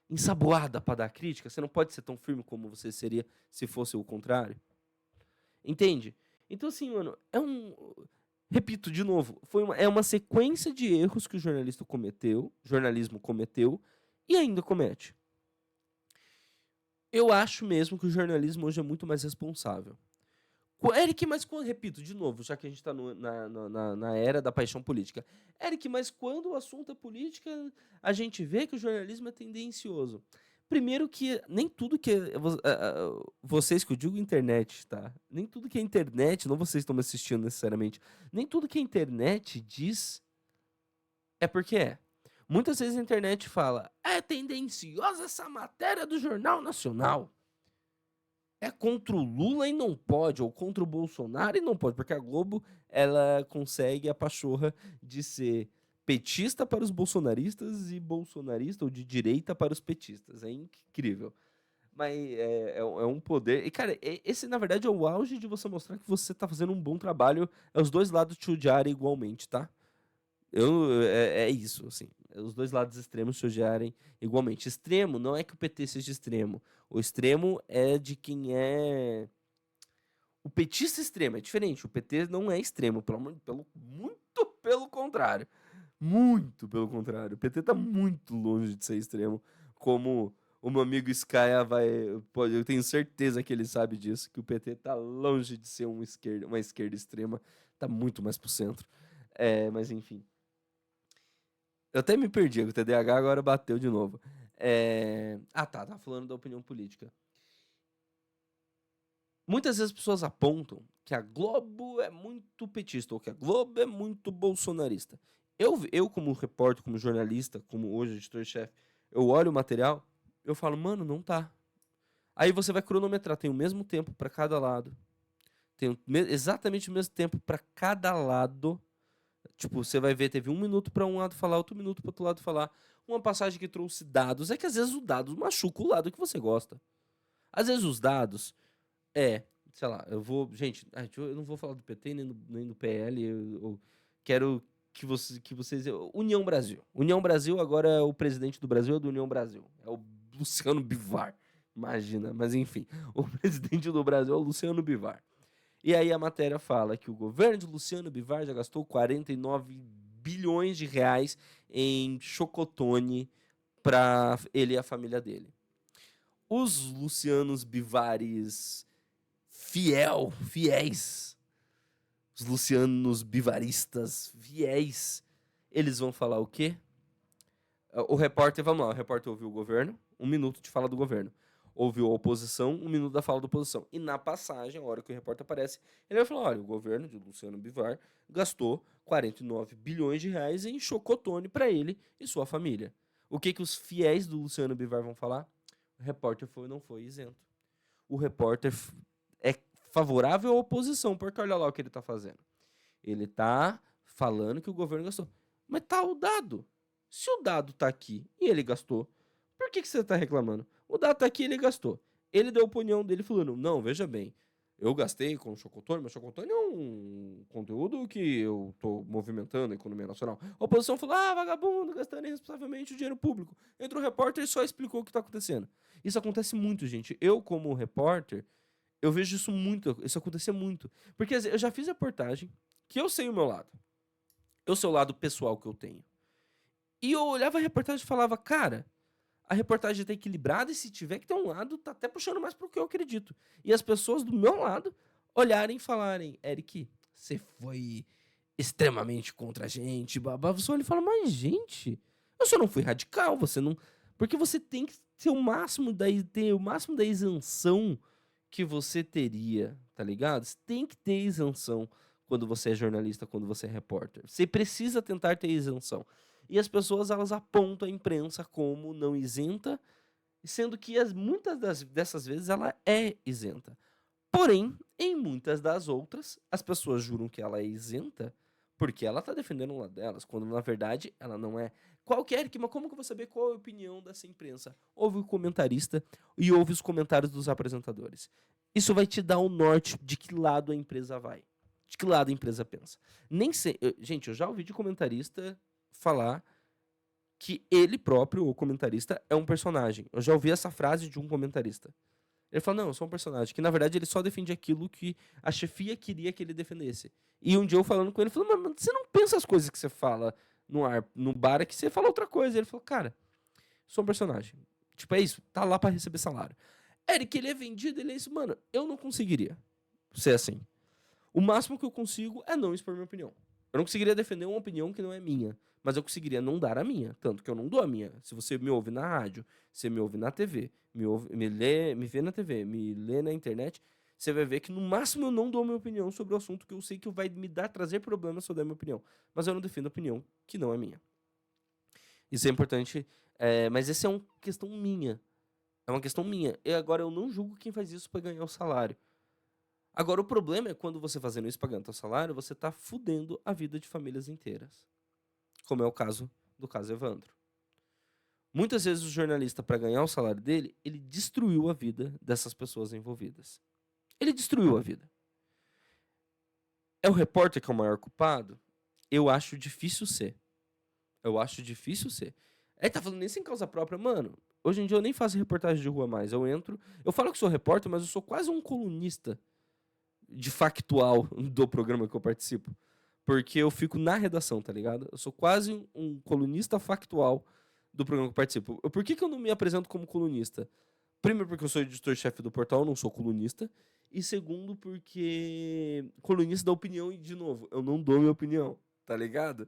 ensaboada para dar crítica. Você não pode ser tão firme como você seria se fosse o contrário. Entende? Então, assim, mano, repito de novo, é uma sequência de erros que o jornalismo cometeu e ainda comete. Eu acho mesmo que o jornalismo hoje é muito mais responsável. Eric, mas repito, de novo, já que a gente está na era da paixão política. Eric, mas quando o assunto é política, a gente vê que o jornalismo é tendencioso. Primeiro que nem tudo que vocês que eu digo internet, tá? Nem tudo que a internet, não vocês estão me assistindo necessariamente, nem tudo que a internet diz é porque é. Muitas vezes a internet fala: "É tendenciosa essa matéria do Jornal Nacional. É contra o Lula e não pode, ou contra o Bolsonaro e não pode", porque a Globo, ela consegue a pachorra de ser petista para os bolsonaristas e bolsonarista ou de direita para os petistas. É incrível. Mas é um poder. E, cara, esse na verdade é o auge de você mostrar que você tá fazendo um bom trabalho. É os dois lados te odiarem igualmente, tá? É isso, assim. Os dois lados extremos se odiarem igualmente. Extremo não é que o PT seja extremo. O extremo é de quem é. O petista extremo é diferente. O PT não é extremo, muito pelo contrário. Muito pelo contrário. O PT tá muito longe de ser extremo. Como o meu amigo Skaya eu tenho certeza que ele sabe disso, que o PT tá longe de ser uma esquerda extrema. Tá muito mais pro centro. Mas enfim. Eu até me perdi, o TDAH agora bateu de novo. Tá falando da opinião política. Muitas vezes as pessoas apontam que a Globo é muito petista ou que a Globo é muito bolsonarista. Eu como repórter, como jornalista, como hoje editor-chefe, eu olho o material, eu falo, mano, não tá. Aí você vai cronometrar, tem o mesmo tempo para cada lado. Tem exatamente o mesmo tempo para cada lado. Tipo, você vai ver, teve 1 minuto para um lado falar, outro minuto para outro lado falar. Uma passagem que trouxe dados. É que às vezes os dados machucam o lado que você gosta. Às vezes os dados sei lá, eu vou. Gente, eu não vou falar do PT nem do PL. Eu quero que vocês. União Brasil. União Brasil, agora o presidente do Brasil é do União Brasil. É o Luciano Bivar. Imagina, mas enfim. O presidente do Brasil é o Luciano Bivar. E aí a matéria fala que o governo de Luciano Bivar já gastou 49 bilhões de reais em chocotone para ele e a família dele. Os Lucianos Bivares fiéis, os Lucianos Bivaristas fiéis, eles vão falar o quê? O repórter, vamos lá, o repórter ouviu o governo, 1 minuto de fala do governo. Ouviu a oposição, 1 minuto da fala da oposição. E na passagem, a hora que o repórter aparece, ele vai falar, olha, o governo de Luciano Bivar gastou 49 bilhões de reais em chocotone para ele e sua família. O que os fiéis do Luciano Bivar vão falar? O repórter não foi isento. O repórter é favorável à oposição, porque olha lá o que ele está fazendo. Ele está falando que o governo gastou. Mas tá o dado. Se o dado tá aqui e ele gastou, por que você está reclamando? O dado tá aqui e ele gastou. Ele deu a opinião dele falando, não, veja bem, eu gastei com chocotone, mas chocotone é um conteúdo que eu tô movimentando a economia nacional. A oposição falou, vagabundo, gastando irresponsavelmente o dinheiro público. Entrou o repórter e só explicou o que tá acontecendo. Isso acontece muito, gente. Eu, como repórter, eu vejo isso muito, isso acontecer muito. Porque eu já fiz reportagem que eu sei o meu lado. Eu sei o lado pessoal que eu tenho. E eu olhava a reportagem e falava, cara, a reportagem tá equilibrada e se tiver que ter um lado, tá até puxando mais pro que eu acredito. E as pessoas do meu lado olharem e falarem, Eric, você foi extremamente contra a gente, babá. Você olha e fala, mas gente, eu só não fui radical, você não... Porque você tem que ter ter o máximo da isenção que você teria, tá ligado? Você tem que ter isenção quando você é jornalista, quando você é repórter. Você precisa tentar ter isenção. E as pessoas, elas apontam a imprensa como não isenta, sendo que muitas dessas vezes ela é isenta. Porém, em muitas das outras, as pessoas juram que ela é isenta porque ela está defendendo o lado delas, quando na verdade ela não é. Qualquer que, mas como que eu vou saber qual é a opinião dessa imprensa? Ouve o comentarista e ouve os comentários dos apresentadores. Isso vai te dar o norte de que lado a empresa vai, de que lado a empresa pensa. Nem sei, gente, eu já ouvi de comentarista falar que ele próprio, o comentarista, é um personagem. Eu já ouvi essa frase de um comentarista. Ele fala, não, eu sou um personagem. Que na verdade ele só defende aquilo que a chefia queria que ele defendesse. E um dia eu falando com ele, falou, mas você não pensa as coisas que você fala no bar, é que você fala outra coisa. Ele falou, cara, sou um personagem. Tipo, é isso, tá lá pra receber salário. Eric, ele é vendido, ele é isso. Mano, eu não conseguiria ser assim. O máximo que eu consigo é não expor minha opinião. Eu não conseguiria defender uma opinião que não é minha, mas eu conseguiria não dar a minha, tanto que eu não dou a minha. Se você me ouve na rádio, você me ouve na TV, me vê na TV, me lê na internet, você vai ver que no máximo eu não dou a minha opinião sobre o assunto que eu sei que vai trazer problemas se eu der a minha opinião. Mas eu não defendo a opinião que não é minha. Isso é importante, mas essa é uma questão minha. É uma questão minha. E agora eu não julgo quem faz isso para ganhar o salário. Agora, o problema é quando você fazendo isso pagando seu salário, você tá fudendo a vida de famílias inteiras. Como é o caso do caso Evandro. Muitas vezes o jornalista, para ganhar o salário dele, ele destruiu a vida dessas pessoas envolvidas. Ele destruiu a vida. É o repórter que é o maior culpado? Eu acho difícil ser. Eu acho difícil ser. Ele tá falando nem sem causa própria, mano. Hoje em dia eu nem faço reportagem de rua mais. Eu falo que sou repórter, mas eu sou quase um colunista de factual do programa que eu participo. Porque eu fico na redação, tá ligado? Eu sou quase um colunista factual do programa que eu participo. Por que eu não me apresento como colunista? Primeiro, porque eu sou editor-chefe do portal, eu não sou colunista. E segundo, porque colunista dá opinião e, de novo, eu não dou minha opinião, tá ligado?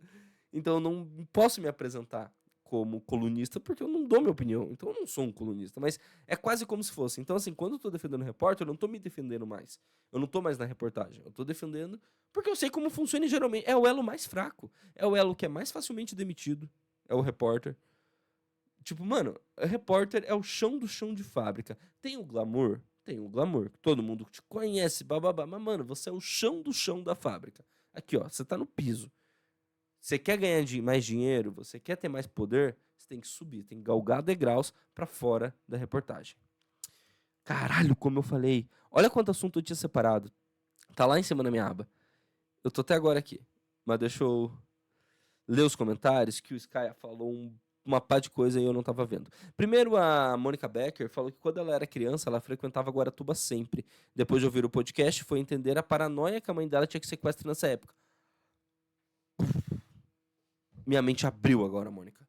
Então eu não posso me apresentar como colunista, porque eu não dou minha opinião. Então eu não sou um colunista, mas é quase como se fosse. Então, assim, quando eu tô defendendo o repórter, eu não tô me defendendo mais. Eu não tô mais na reportagem. Eu tô defendendo porque eu sei como funciona e geralmente é o elo mais fraco. É o elo que é mais facilmente demitido. É o repórter. Tipo, mano, o repórter é o chão do chão de fábrica. Tem o glamour? Tem o glamour. Todo mundo te conhece, bababá. Mas, mano, você é o chão do chão da fábrica. Aqui, ó, você tá no piso. Você quer ganhar mais dinheiro, você quer ter mais poder, você tem que subir, tem que galgar degraus pra fora da reportagem. Caralho, como eu falei. Olha quanto assunto eu tinha separado. Tá lá em cima na minha aba. Eu tô até agora aqui. Mas deixa eu ler os comentários que o Sky falou uma pá de coisa e eu não tava vendo. Primeiro, a Mônica Becker falou que quando ela era criança, ela frequentava Guaratuba sempre. Depois de ouvir o podcast, foi entender a paranoia que a mãe dela tinha que sequestrar nessa época. Minha mente abriu agora, Mônica.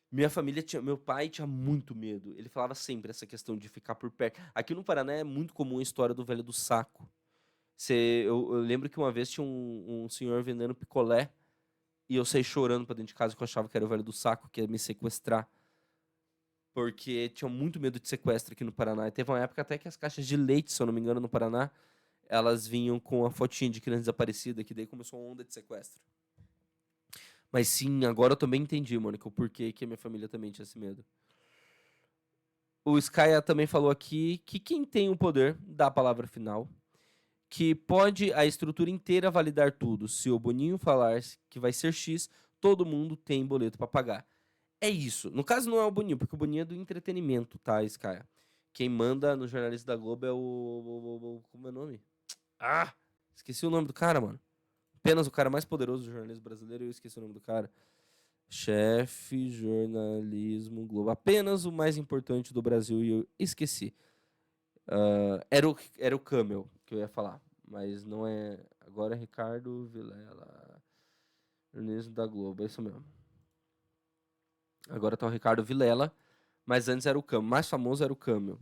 Meu pai tinha muito medo. Ele falava sempre essa questão de ficar por perto. Aqui no Paraná é muito comum a história do velho do saco. Eu lembro que uma vez tinha um senhor vendendo picolé e eu saí chorando pra dentro de casa que eu achava que era o velho do saco que ia me sequestrar. Porque tinha muito medo de sequestro aqui no Paraná. E teve uma época até que as caixas de leite, se eu não me engano, no Paraná, elas vinham com a fotinha de criança desaparecida, que daí começou uma onda de sequestro. Mas sim, agora eu também entendi, Mônica, o porquê que a minha família também tinha esse medo. O Skya também falou aqui que quem tem o poder dá a palavra final, que pode a estrutura inteira validar tudo. Se o Boninho falar que vai ser X, todo mundo tem boleto para pagar. É isso. No caso não é o Boninho, porque o Boninho é do entretenimento, tá, Skya? Quem manda no jornalista da Globo é como é o nome? Ah! Esqueci o nome do cara, mano. Apenas o cara mais poderoso do jornalismo brasileiro e eu esqueci o nome do cara. Chefe Jornalismo Globo. Apenas o mais importante do Brasil e eu esqueci. Era o Camel que eu ia falar. Mas não é. Agora é Ricardo Vilela. Jornalismo da Globo. É isso mesmo. Agora tá o Ricardo Vilela. Mas antes era o Camel. O mais famoso era o Camel.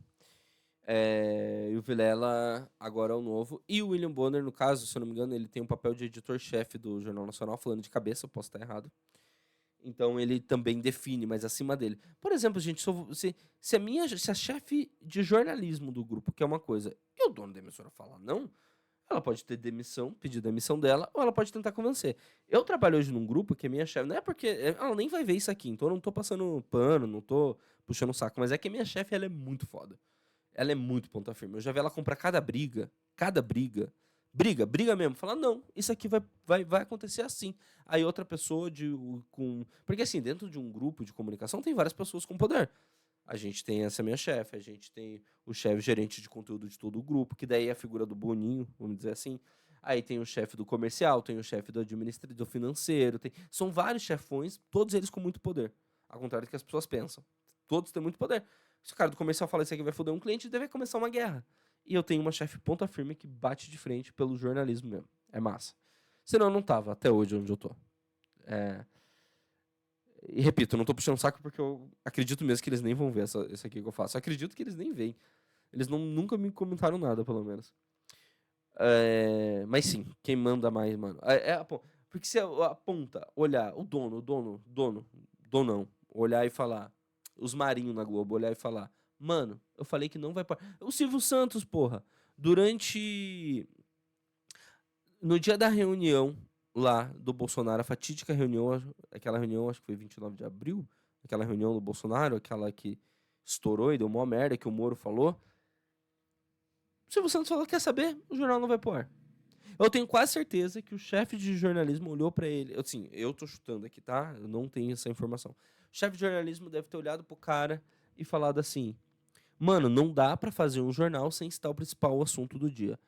E o Vilela agora é o novo. E o William Bonner, no caso, se eu não me engano, ele tem um papel de editor-chefe do Jornal Nacional, falando de cabeça, eu posso estar errado. Então ele também define, mas acima dele. Por exemplo, gente, se a chefe de jornalismo do grupo quer uma coisa e o dono da emissora falar não, ela pode ter demissão, pedir demissão dela, ou ela pode tentar convencer. Eu trabalho hoje num grupo que a minha chefe, não é porque ela nem vai ver isso aqui, então eu não tô passando pano, não tô puxando o saco, mas é que a minha chefe, ela é muito foda. Ela é muito ponta firme. Eu já vi ela comprar cada briga, briga mesmo. Fala, não, isso aqui vai acontecer assim. Aí outra pessoa com... Porque assim, dentro de um grupo de comunicação tem várias pessoas com poder. A gente tem essa minha chefe, a gente tem o chefe gerente de conteúdo de todo o grupo, que daí é a figura do Boninho, vamos dizer assim. Aí tem o chefe do comercial, tem o chefe do administrativo, financeiro, são vários chefões, todos eles com muito poder. Ao contrário do que as pessoas pensam. Todos têm muito poder. Se o cara do comercial fala isso aqui vai foder um cliente, deve começar uma guerra. E eu tenho uma chefe ponta firme que bate de frente pelo jornalismo mesmo. É massa. Senão eu não tava até hoje onde eu tô. E repito, eu não tô puxando saco porque eu acredito mesmo que eles nem vão ver isso aqui que eu faço. Eu acredito que eles nem veem. Eles nunca me comentaram nada, pelo menos. Mas sim, quem manda mais, mano. Porque se aponta, olhar, donão, olhar e falar, os marinhos na Globo, olhar e falar, mano, eu falei que não vai parar. O Silvio Santos, porra, no dia da reunião lá do Bolsonaro, a fatídica reunião, aquela reunião, acho que foi 29 de abril, aquela reunião do Bolsonaro, aquela que estourou e deu uma merda que o Moro falou. O Silvio Santos falou, quer saber? O jornal não vai pôr. Eu tenho quase certeza que o chefe de jornalismo olhou pra ele. Assim, eu tô chutando aqui, tá? Eu não tenho essa informação. O chefe de jornalismo deve ter olhado pro cara e falado assim: mano, não dá pra fazer um jornal sem citar o principal assunto do dia.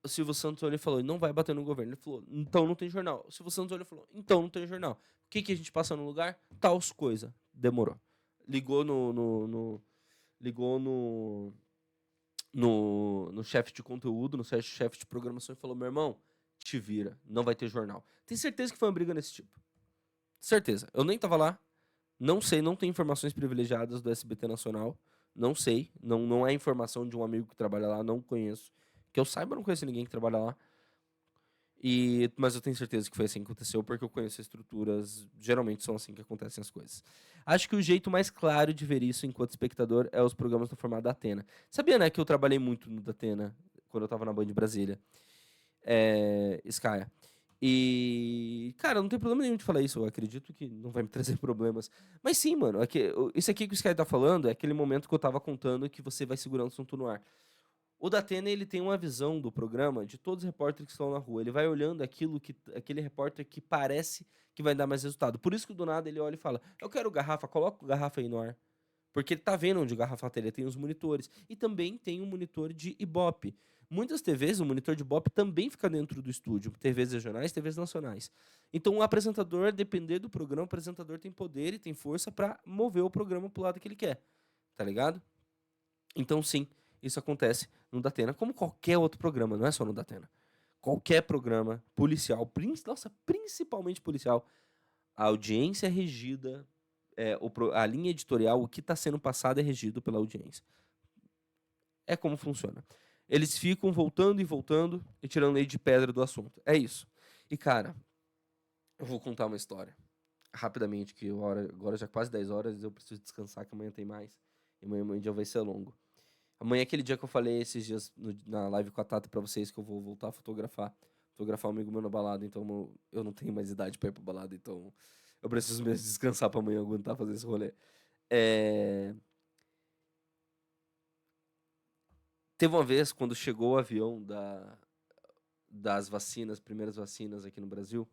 O Silvio Santos olhou e falou: não vai bater no governo. Ele falou: então não tem jornal. O Silvio Santos olhou e falou: então não tem jornal. O que a gente passa no lugar? Tals coisa. Demorou. Ligou no chefe de conteúdo, no chefe de programação e falou: meu irmão, te vira, não vai ter jornal. Tem certeza que foi uma briga desse tipo. Certeza. Eu nem tava lá, não sei, não tem informações privilegiadas do SBT Nacional, não sei, não é informação de um amigo que trabalha lá, não conheço. Que eu saiba, eu não conheço ninguém que trabalha lá. Mas eu tenho certeza que foi assim que aconteceu, porque eu conheço estruturas, geralmente são assim que acontecem as coisas. Acho que o jeito mais claro de ver isso enquanto espectador é os programas no formato da Atena. Sabia, né, que eu trabalhei muito no Datena quando eu tava na Band Brasília, Sky. E, cara, não tem problema nenhum de falar isso. Eu acredito que não vai me trazer problemas. Mas sim, mano, isso aqui que o Sky tá falando é aquele momento que eu tava contando que você vai segurando o assunto no ar. O Datena, ele tem uma visão do programa de todos os repórteres que estão na rua. Ele vai olhando aquele repórter que parece que vai dar mais resultado. Por isso que do nada ele olha e fala: eu quero garrafa, coloca o garrafa aí no ar. Porque ele tá vendo onde o garrafa tá, ele tem os monitores. E também tem um monitor de Ibope. Muitas TVs, o monitor de Ibope também fica dentro do estúdio. TVs regionais, TVs nacionais. Então o apresentador, depender do programa, o apresentador tem poder e tem força para mover o programa pro lado que ele quer. Tá ligado? Então sim, isso acontece no Datena, como qualquer outro programa, não é só no Datena. Qualquer programa policial, principalmente policial, a audiência é regida, a linha editorial, o que está sendo passado é regido pela audiência. É como funciona. Eles ficam voltando e voltando e tirando lei de pedra do assunto. É isso. E, cara, eu vou contar uma história. Rapidamente, que agora já quase 10 horas, eu preciso descansar, que amanhã tem mais. E amanhã o dia vai ser longo. Amanhã é aquele dia que eu falei esses dias na live com a Tata pra vocês que eu vou voltar a fotografar. Fotografar um amigo meu na balada, então eu não tenho mais idade pra ir pra balada, então eu preciso mesmo descansar pra amanhã aguentar fazer esse rolê. Teve uma vez, quando chegou o avião das vacinas, primeiras vacinas aqui no Brasil,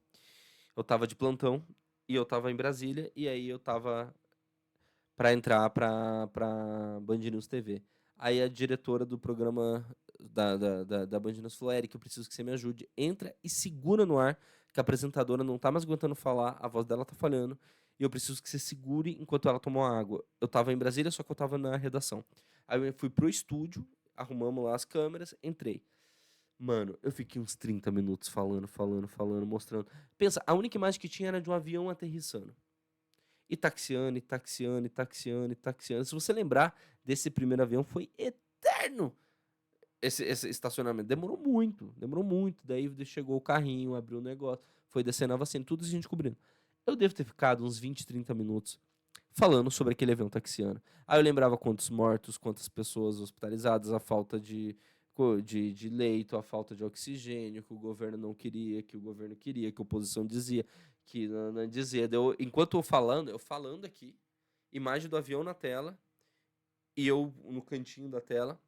eu tava de plantão e eu tava em Brasília, e aí eu tava pra entrar pra Band News TV. Aí a diretora do programa da Band News falou: Eric, eu preciso que você me ajude. Entra e segura no ar, que a apresentadora não tá mais aguentando falar, a voz dela tá falhando, e eu preciso que você segure enquanto ela toma água. Eu tava em Brasília, só que eu tava na redação. Aí eu fui pro estúdio, arrumamos lá as câmeras, entrei. Mano, eu fiquei uns 30 minutos falando, mostrando. Pensa, a única imagem que tinha era de um avião aterrissando. E taxiando, e taxiando, e taxiando, e taxiando. Se você lembrar desse primeiro avião, foi eterno. Esse estacionamento demorou muito, demorou muito. Daí chegou o carrinho, abriu o negócio, foi descendo a vacina, tudo isso a gente cobrindo. Eu devo ter ficado uns 20, 30 minutos falando sobre aquele avião taxiano. Aí eu lembrava quantos mortos, quantas pessoas hospitalizadas, a falta de leito, a falta de oxigênio, que o governo não queria, que o governo queria, que a oposição dizia, que não dizia. Enquanto eu falando aqui, imagem do avião na tela, e eu no cantinho da tela,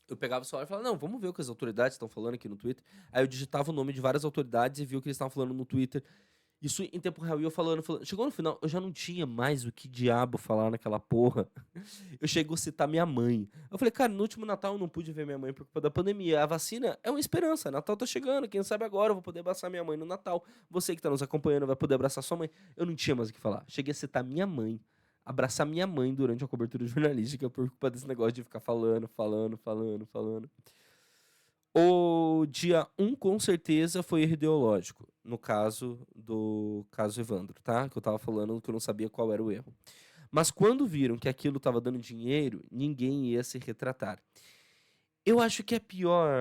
eu pegava o celular e falava: não, vamos ver o que as autoridades estão falando aqui no Twitter. Aí eu digitava o nome de várias autoridades e via o que eles estavam falando no Twitter. Isso em tempo real, e eu falando. Chegou no final, eu já não tinha mais o que diabo falar naquela porra. Eu chego a citar minha mãe. Eu falei: cara, no último Natal eu não pude ver minha mãe por culpa da pandemia. A vacina é uma esperança. Natal tá chegando. Quem sabe agora eu vou poder abraçar minha mãe no Natal. Você que tá nos acompanhando vai poder abraçar sua mãe. Eu não tinha mais o que falar. Cheguei a citar minha mãe. Abraçar minha mãe durante a cobertura jornalística por culpa desse negócio de ficar falando. O dia 1, com certeza, foi erro ideológico. No caso do caso Evandro, tá? Que eu tava falando que eu não sabia qual era o erro. Mas quando viram que aquilo tava dando dinheiro, ninguém ia se retratar. Eu acho que é pior,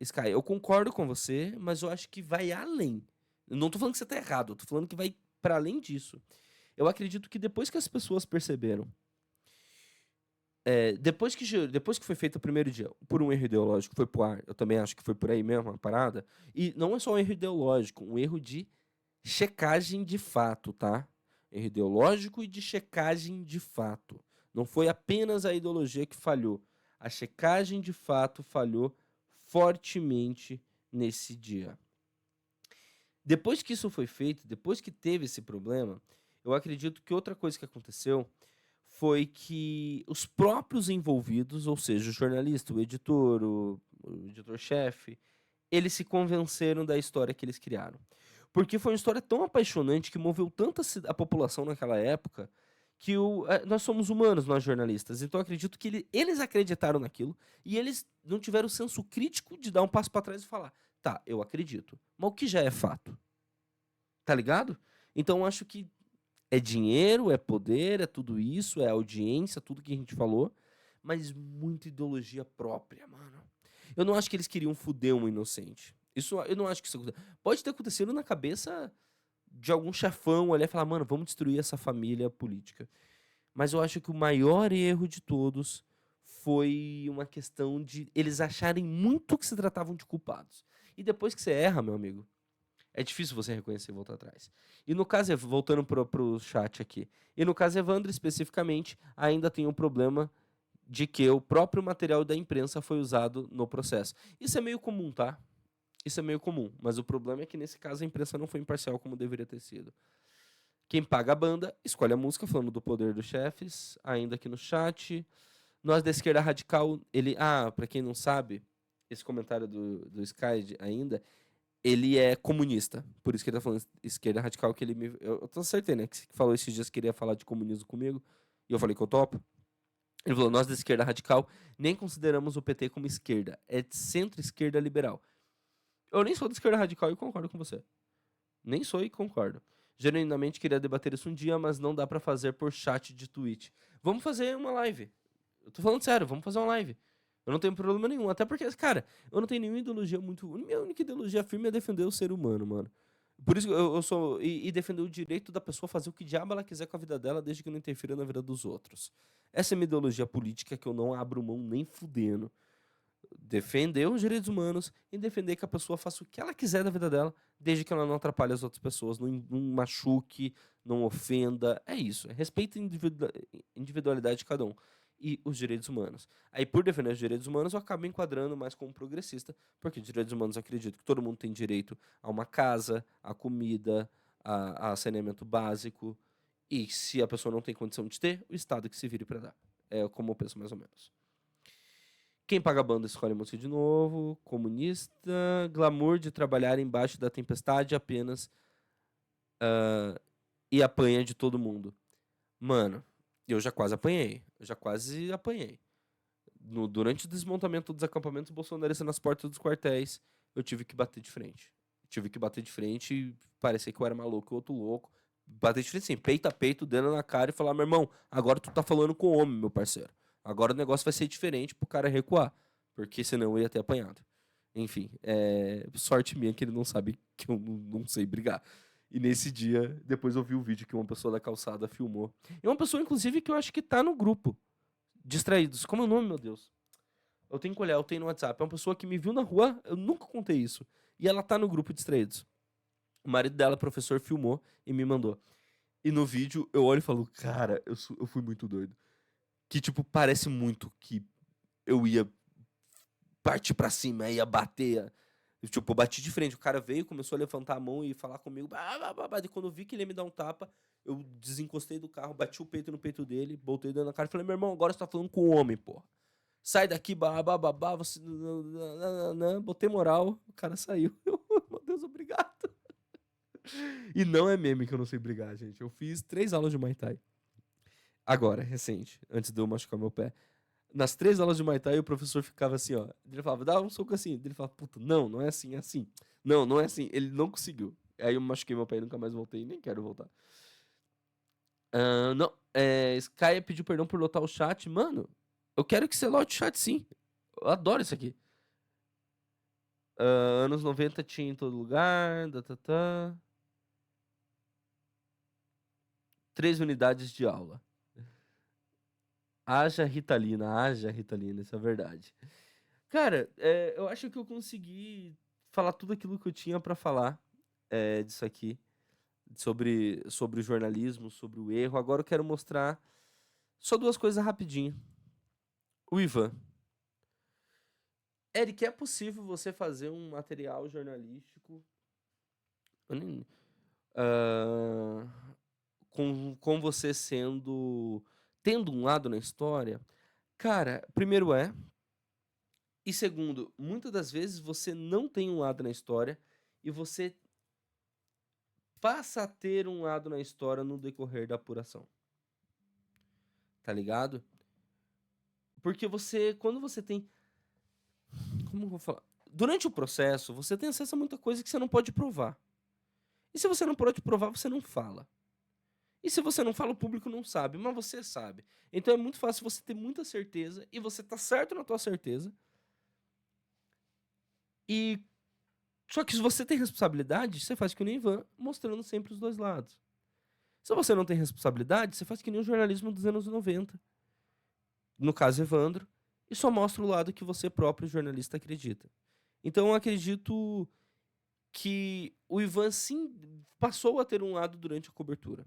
Sky. Eu concordo com você, mas eu acho que vai além. Eu não tô falando que você tá errado, eu tô falando que vai para além disso. Eu acredito que depois que as pessoas perceberam depois que foi feito o primeiro dia, por um erro ideológico, foi pro ar, eu também acho que foi por aí mesmo a parada. E não é só um erro ideológico, um erro de checagem de fato, tá? Erro ideológico e de checagem de fato. Não foi apenas a ideologia que falhou. A checagem de fato falhou fortemente nesse dia. Depois que isso foi feito, depois que teve esse problema, eu acredito que outra coisa que aconteceu foi que os próprios envolvidos, ou seja, o jornalista, o editor-chefe, eles se convenceram da história que eles criaram. Porque foi uma história tão apaixonante que moveu tanto a população naquela época que nós somos humanos, nós jornalistas. Então eu acredito que eles acreditaram naquilo e eles não tiveram o senso crítico de dar um passo para trás e falar: tá, eu acredito, mas o que já é fato? Tá ligado? Então eu acho que é dinheiro, é poder, é tudo isso, é audiência, tudo que a gente falou, mas muita ideologia própria, mano. Eu não acho que eles queriam fuder um inocente. Isso, eu não acho que isso pode ter acontecido na cabeça de algum chefão olhar e falar, mano, vamos destruir essa família política. Mas eu acho que o maior erro de todos foi uma questão de eles acharem muito que se tratavam de culpados. E depois que você erra, meu amigo, é difícil você reconhecer e voltar atrás. E no caso, voltando pro chat aqui, e no caso Evandro especificamente, ainda tem um problema de que o próprio material da imprensa foi usado no processo. Isso é meio comum, tá? Isso é meio comum, mas o problema é que nesse caso a imprensa não foi imparcial como deveria ter sido. Quem paga a banda escolhe a música, falando do poder dos chefes, ainda aqui no chat. Nós da esquerda radical, ele. Ah, pra quem não sabe, esse comentário do Sky ainda, ele é comunista. Por isso que ele tá falando esquerda radical, que ele me. Eu tô acertando, né? Que falou esses dias que queria falar de comunismo comigo. E eu falei que eu topo. Ele falou, nós da esquerda radical nem consideramos o PT como esquerda. É de centro-esquerda liberal. Eu nem sou da esquerda radical e concordo com você. Nem sou e concordo. Genuinamente queria debater isso um dia, mas não dá pra fazer por chat de Twitch. Vamos fazer uma live. Eu tô falando sério, vamos fazer uma live. Eu não tenho problema nenhum. Até porque, cara, eu não tenho nenhuma ideologia muito. Minha única ideologia firme é defender o ser humano, mano. Por isso que eu sou. E defender o direito da pessoa fazer o que diabo ela quiser com a vida dela, desde que não interfira na vida dos outros. Essa é a minha ideologia política que eu não abro mão nem fudendo. Defender os direitos humanos e defender que a pessoa faça o que ela quiser da vida dela, desde que ela não atrapalhe as outras pessoas, não machuque, não ofenda. É isso. É respeito a individualidade de cada um. E os direitos humanos. Aí, por defender os direitos humanos, eu acabo enquadrando mais como progressista, porque direitos humanos eu acredito que todo mundo tem direito a uma casa, a comida, a saneamento básico. E se a pessoa não tem condição de ter, o Estado que se vire para dar. É como eu penso mais ou menos. Quem paga a banda escolhe a música de novo. Comunista. Glamour de trabalhar embaixo da tempestade apenas e apanha de todo mundo. Mano, eu já quase apanhei. Durante o desmontamento dos acampamentos bolsonaristas nas portas dos quartéis, eu tive que bater de frente. E parecia que eu era maluco, outro louco. Bater de frente assim, peito a peito, dedo na cara e falar, meu irmão, agora tu tá falando com o homem, meu parceiro. Agora o negócio vai ser diferente pro cara recuar. Porque senão eu ia ter apanhado. Enfim, sorte minha que ele não sabe que eu não sei brigar. E nesse dia, depois eu vi o vídeo que uma pessoa da calçada filmou. E uma pessoa, inclusive, que eu acho que tá no grupo. Distraídos. Como é o nome, meu Deus? Eu tenho que olhar, eu tenho no WhatsApp. É uma pessoa que me viu na rua, eu nunca contei isso. E ela tá no grupo Distraídos. O marido dela, professor, filmou e me mandou. E no vídeo eu olho e falo, cara, eu fui muito doido. Que, tipo, parece muito que eu ia partir pra cima, ia bater. Tipo, eu bati de frente. O cara veio, começou a levantar a mão e falar comigo. E quando eu vi que ele ia me dar um tapa, eu desencostei do carro, bati o peito no peito dele, botei dentro da cara e falei, meu irmão, agora você tá falando com o homem, porra. Sai daqui, babá, você. Botei moral, o cara saiu. Meu Deus, obrigado. E não é meme que eu não sei brigar, gente. Eu fiz 3 aulas de Muay Thai. Agora, recente, antes de eu machucar meu pé. Nas 3 aulas de Muay Thai, o professor ficava assim, ó. Ele falava, dá um soco assim. Ele falava, puta, não é assim, é assim. Não é assim. Ele não conseguiu. Aí eu machuquei meu pé e nunca mais voltei. Nem quero voltar. Não, Sky pediu perdão por lotar o chat. Mano, eu quero que você lote o chat sim. Eu adoro isso aqui. Anos 90 tinha em todo lugar. 3 unidades de aula. Haja Ritalina, isso é verdade. Cara, eu acho que eu consegui falar tudo aquilo que eu tinha pra falar disso aqui. Sobre o jornalismo, sobre o erro. Agora eu quero mostrar só 2 coisas rapidinho. O Ivan. Eric, é possível você fazer um material jornalístico ah, com você tendo um lado na história? Cara, primeiro e segundo, muitas das vezes você não tem um lado na história e você passa a ter um lado na história no decorrer da apuração. Tá ligado? Porque quando você tem. Como eu vou falar? Durante o processo, você tem acesso a muita coisa que você não pode provar. E se você não pode provar, você não fala. E se você não fala, o público não sabe, mas você sabe. Então é muito fácil você ter muita certeza e você tá certo na tua certeza. E Só que se você tem responsabilidade, você faz que nem o Ivan, mostrando sempre os dois lados. Se você não tem responsabilidade, você faz que nem o jornalismo dos anos 90. No caso, Evandro, e só mostra o lado que você próprio jornalista acredita. Então eu acredito que o Ivan sim passou a ter um lado durante a cobertura.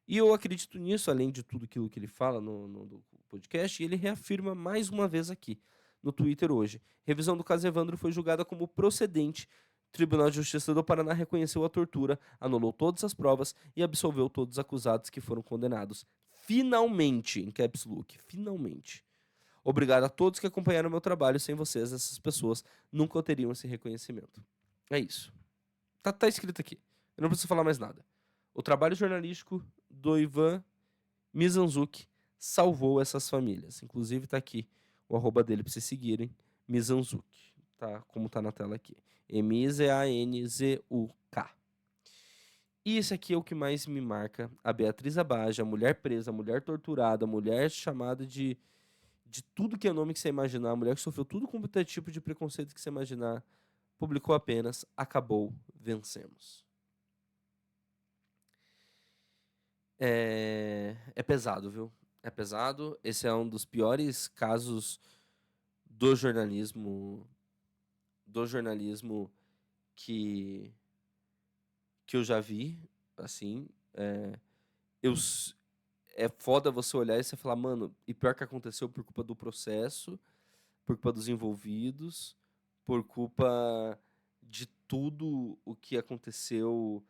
E eu acredito nisso, além de tudo aquilo que ele fala no podcast, e ele reafirma mais uma vez aqui no Twitter hoje. Revisão do caso Evandro foi julgada como procedente. O Tribunal de Justiça do Paraná reconheceu a tortura, anulou todas as provas e absolveu todos os acusados que foram condenados. Finalmente, em caps look, finalmente. Obrigado a todos que acompanharam meu trabalho. Sem vocês, essas pessoas nunca teriam esse reconhecimento. É isso. Tá escrito aqui. Eu não preciso falar mais nada. O trabalho jornalístico do Ivan Mizanzuki salvou essas famílias. Inclusive tá aqui o arroba dele pra vocês seguirem. Mizanzuki. Tá? Como tá na tela aqui. M-I-Z-A-N-Z-U-K. E esse aqui é o que mais me marca. A Beatriz Abaja, a mulher presa, a mulher torturada, a mulher chamada de tudo que é nome que você imaginar, a mulher que sofreu tudo quanto é tipo de preconceito que você imaginar, publicou apenas Acabou, Vencemos. É pesado, viu? É pesado. Esse é um dos piores casos do jornalismo que eu já vi, assim. Eu, é foda você olhar e você falar, mano, e pior que aconteceu por culpa do processo, por culpa dos envolvidos, por culpa de tudo o que aconteceu,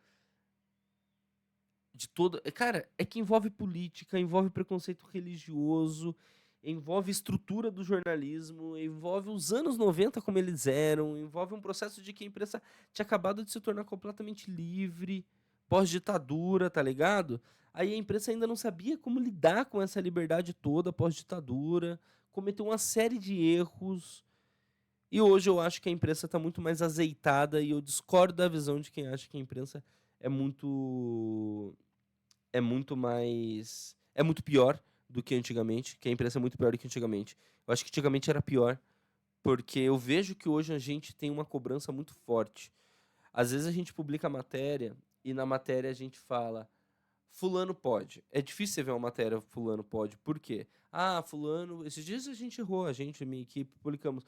de todo. Cara, é que envolve política, envolve preconceito religioso, envolve estrutura do jornalismo, envolve os anos 90 como eles eram, envolve um processo de que a imprensa tinha acabado de se tornar completamente livre, pós-ditadura, tá ligado? Aí a imprensa ainda não sabia como lidar com essa liberdade toda pós-ditadura, cometeu uma série de erros. E hoje eu acho que a imprensa está muito mais azeitada e eu discordo da visão de quem acha que a imprensa é muito é muito pior do que antigamente, que a imprensa é muito pior do que antigamente. Eu acho que antigamente era pior, porque eu vejo que hoje a gente tem uma cobrança muito forte. Às vezes a gente publica a matéria e na matéria a gente fala fulano pode. É difícil você ver uma matéria fulano pode. Por quê? Ah, fulano, esses dias a gente errou, a minha equipe, publicamos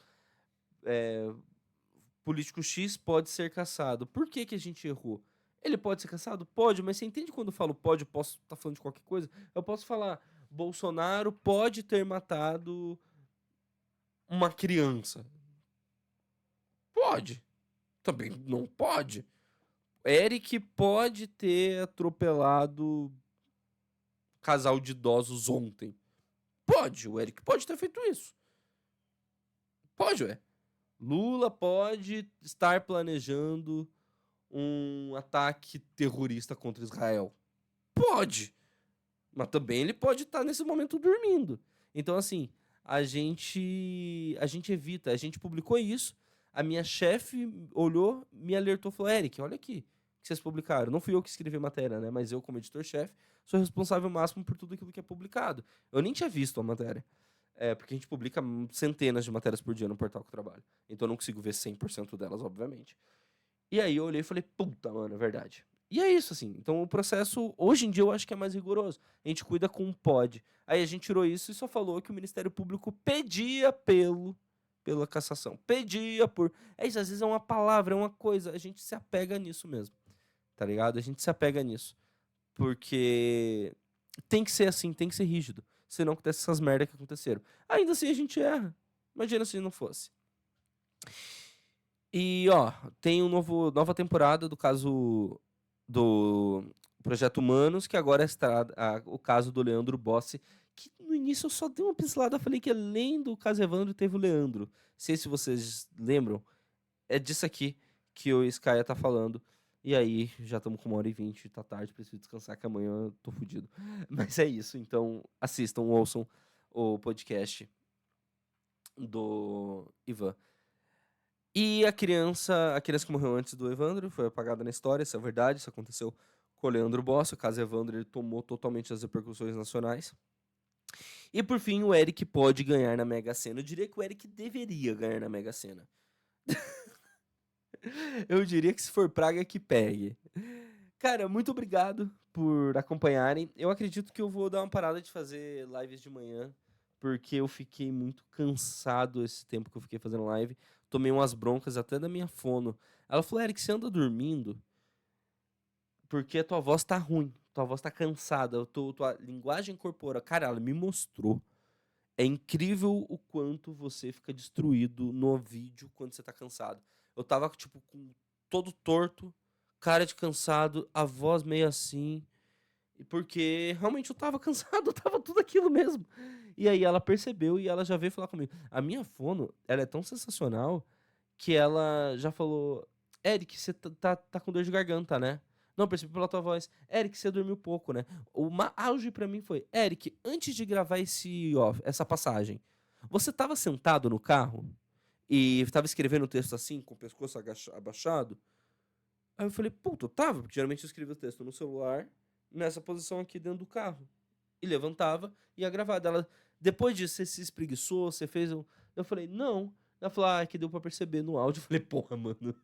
político X pode ser caçado. Por que que a gente errou? Ele pode ser caçado? Pode, mas você entende quando eu falo pode, eu posso estar falando de qualquer coisa? Eu posso falar, Bolsonaro pode ter matado uma criança. Pode. Também não pode. Eric pode ter atropelado casal de idosos ontem. Pode, o Eric pode ter feito isso. Pode, ué. Lula pode estar planejando um ataque terrorista contra Israel. Pode. Mas também ele pode estar nesse momento dormindo. Então, assim, a gente evita. A gente publicou isso. A minha chefe olhou, me alertou, falou: Eric, olha aqui que vocês publicaram. Não fui eu que escrevi a matéria, né? Mas eu, como editor-chefe, sou responsável máximo por tudo aquilo que é publicado. Eu nem tinha visto a matéria. Porque a gente publica centenas de matérias por dia no portal que eu trabalho. Então eu não consigo ver 100% delas, obviamente. E aí eu olhei e falei, puta, mano, é verdade. E é isso, assim. Então o processo, hoje em dia, eu acho que é mais rigoroso. A gente cuida com um POD. Aí a gente tirou isso e só falou que o Ministério Público pedia pela cassação. Pedia por. É isso, às vezes é uma palavra, é uma coisa. A gente se apega nisso mesmo. Tá ligado? A gente se apega nisso. Porque tem que ser assim, tem que ser rígido. Senão acontece essas merdas que aconteceram. Ainda assim a gente erra. Imagina se não fosse. E, ó, tem nova temporada do caso do Projeto Humanos, que agora está o caso do Leandro Bossi, que no início eu só dei uma pincelada, falei que além do caso Evandro teve o Leandro. Não sei se vocês lembram, é disso aqui que o Skya tá falando. E aí, já estamos com 1h20, tá tarde, preciso descansar que amanhã eu tô fudido. Mas é isso, então assistam, ouçam o podcast do Ivan. E a criança que morreu antes do Evandro foi apagada na história, isso é verdade, isso aconteceu com o Leandro Bossi, o caso Evandro ele tomou totalmente as repercussões nacionais. E por fim, o Eric pode ganhar na Mega Sena. Eu diria que o Eric deveria ganhar na Mega Sena. Eu diria que se for praga, que pegue. Cara, muito obrigado por acompanharem. Eu acredito que eu vou dar uma parada de fazer lives de manhã, porque eu fiquei muito cansado esse tempo que eu fiquei fazendo live. Tomei umas broncas até da minha fono. Ela falou, Eric, você anda dormindo porque a tua voz tá ruim, tua voz tá cansada, tua linguagem corporal. Cara, ela me mostrou. É incrível o quanto você fica destruído no vídeo quando você tá cansado. Eu tava, tipo, com todo torto, cara de cansado, a voz meio assim. Porque realmente eu tava cansado, tava tudo aquilo mesmo. E aí ela percebeu e ela já veio falar comigo. A minha fono, ela é tão sensacional que ela já falou: Eric, você tá com dor de garganta, né? Não, percebi pela tua voz. Eric, você dormiu pouco, né? O auge pra mim foi: Eric, antes de gravar essa passagem, você tava sentado no carro e tava escrevendo o texto assim, com o pescoço abaixado? Aí eu falei: puta, eu tava, porque geralmente eu escrevo o texto no celular, nessa posição aqui dentro do carro. E levantava e ia gravar. Ela, depois disso, você se espreguiçou, você fez um. Eu falei: não. Ela falou, ah, que deu pra perceber no áudio. Eu falei, porra, mano.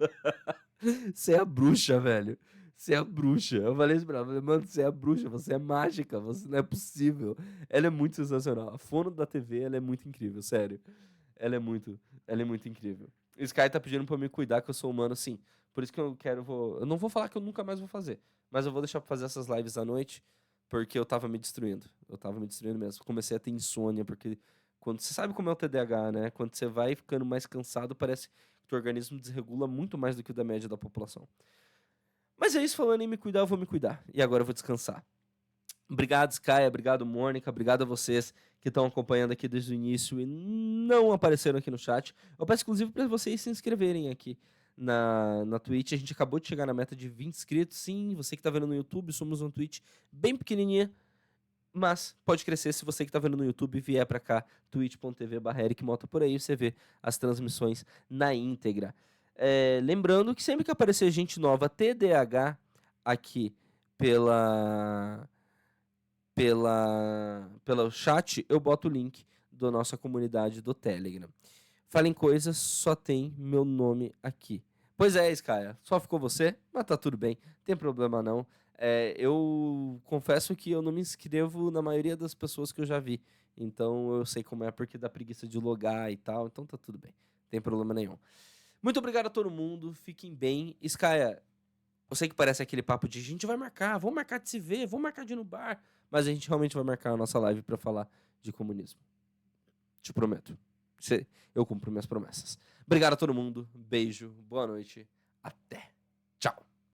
Você é a bruxa, velho. Você é a bruxa. Eu falei isso pra ela. Falei, mano, você é a bruxa, você é mágica, você não é possível. Ela é muito sensacional. A fono da TV, ela é muito incrível, sério. Ela é muito, ela é muito incrível. O Sky tá pedindo pra eu me cuidar, que eu sou humano, sim. Por isso que eu quero, eu não vou falar que eu nunca mais vou fazer. Mas eu vou deixar pra fazer essas lives à noite, porque eu tava me destruindo. Eu tava me destruindo mesmo. Comecei a ter insônia, porque quando você sabe como é o TDAH, né? Quando você vai ficando mais cansado, parece que o teu organismo desregula muito mais do que o da média da população. Mas é isso, falando em me cuidar, eu vou me cuidar. E agora eu vou descansar. Obrigado, Sky. Obrigado, Mônica. Obrigado a vocês que estão acompanhando aqui desde o início e não apareceram aqui no chat. Eu peço, inclusive, para vocês se inscreverem aqui na Twitch. A gente acabou de chegar na meta de 20 inscritos. Sim, você que está vendo no YouTube, somos uma Twitch bem pequenininha, mas pode crescer se você que está vendo no YouTube vier para cá, twitch.tv/ericmota, por aí você vê as transmissões na íntegra. Lembrando que sempre que aparecer gente nova TDAH aqui pela pelo chat, eu boto o link da nossa comunidade do Telegram. Falem coisas, só tem meu nome aqui. Pois é, Skya, só ficou você, mas tá tudo bem, tem problema não. Eu confesso que eu não me inscrevo na maioria das pessoas que eu já vi. Então eu sei como é porque dá preguiça de logar e tal, então tá tudo bem, não tem problema nenhum. Muito obrigado a todo mundo, fiquem bem. Skya, eu sei que parece aquele papo de a gente vai marcar, vamos marcar de se ver, vamos marcar de ir no bar. Mas a gente realmente vai marcar a nossa live pra falar de comunismo. Te prometo. Eu cumpro minhas promessas. Obrigado a todo mundo. Beijo. Boa noite. Até. Tchau.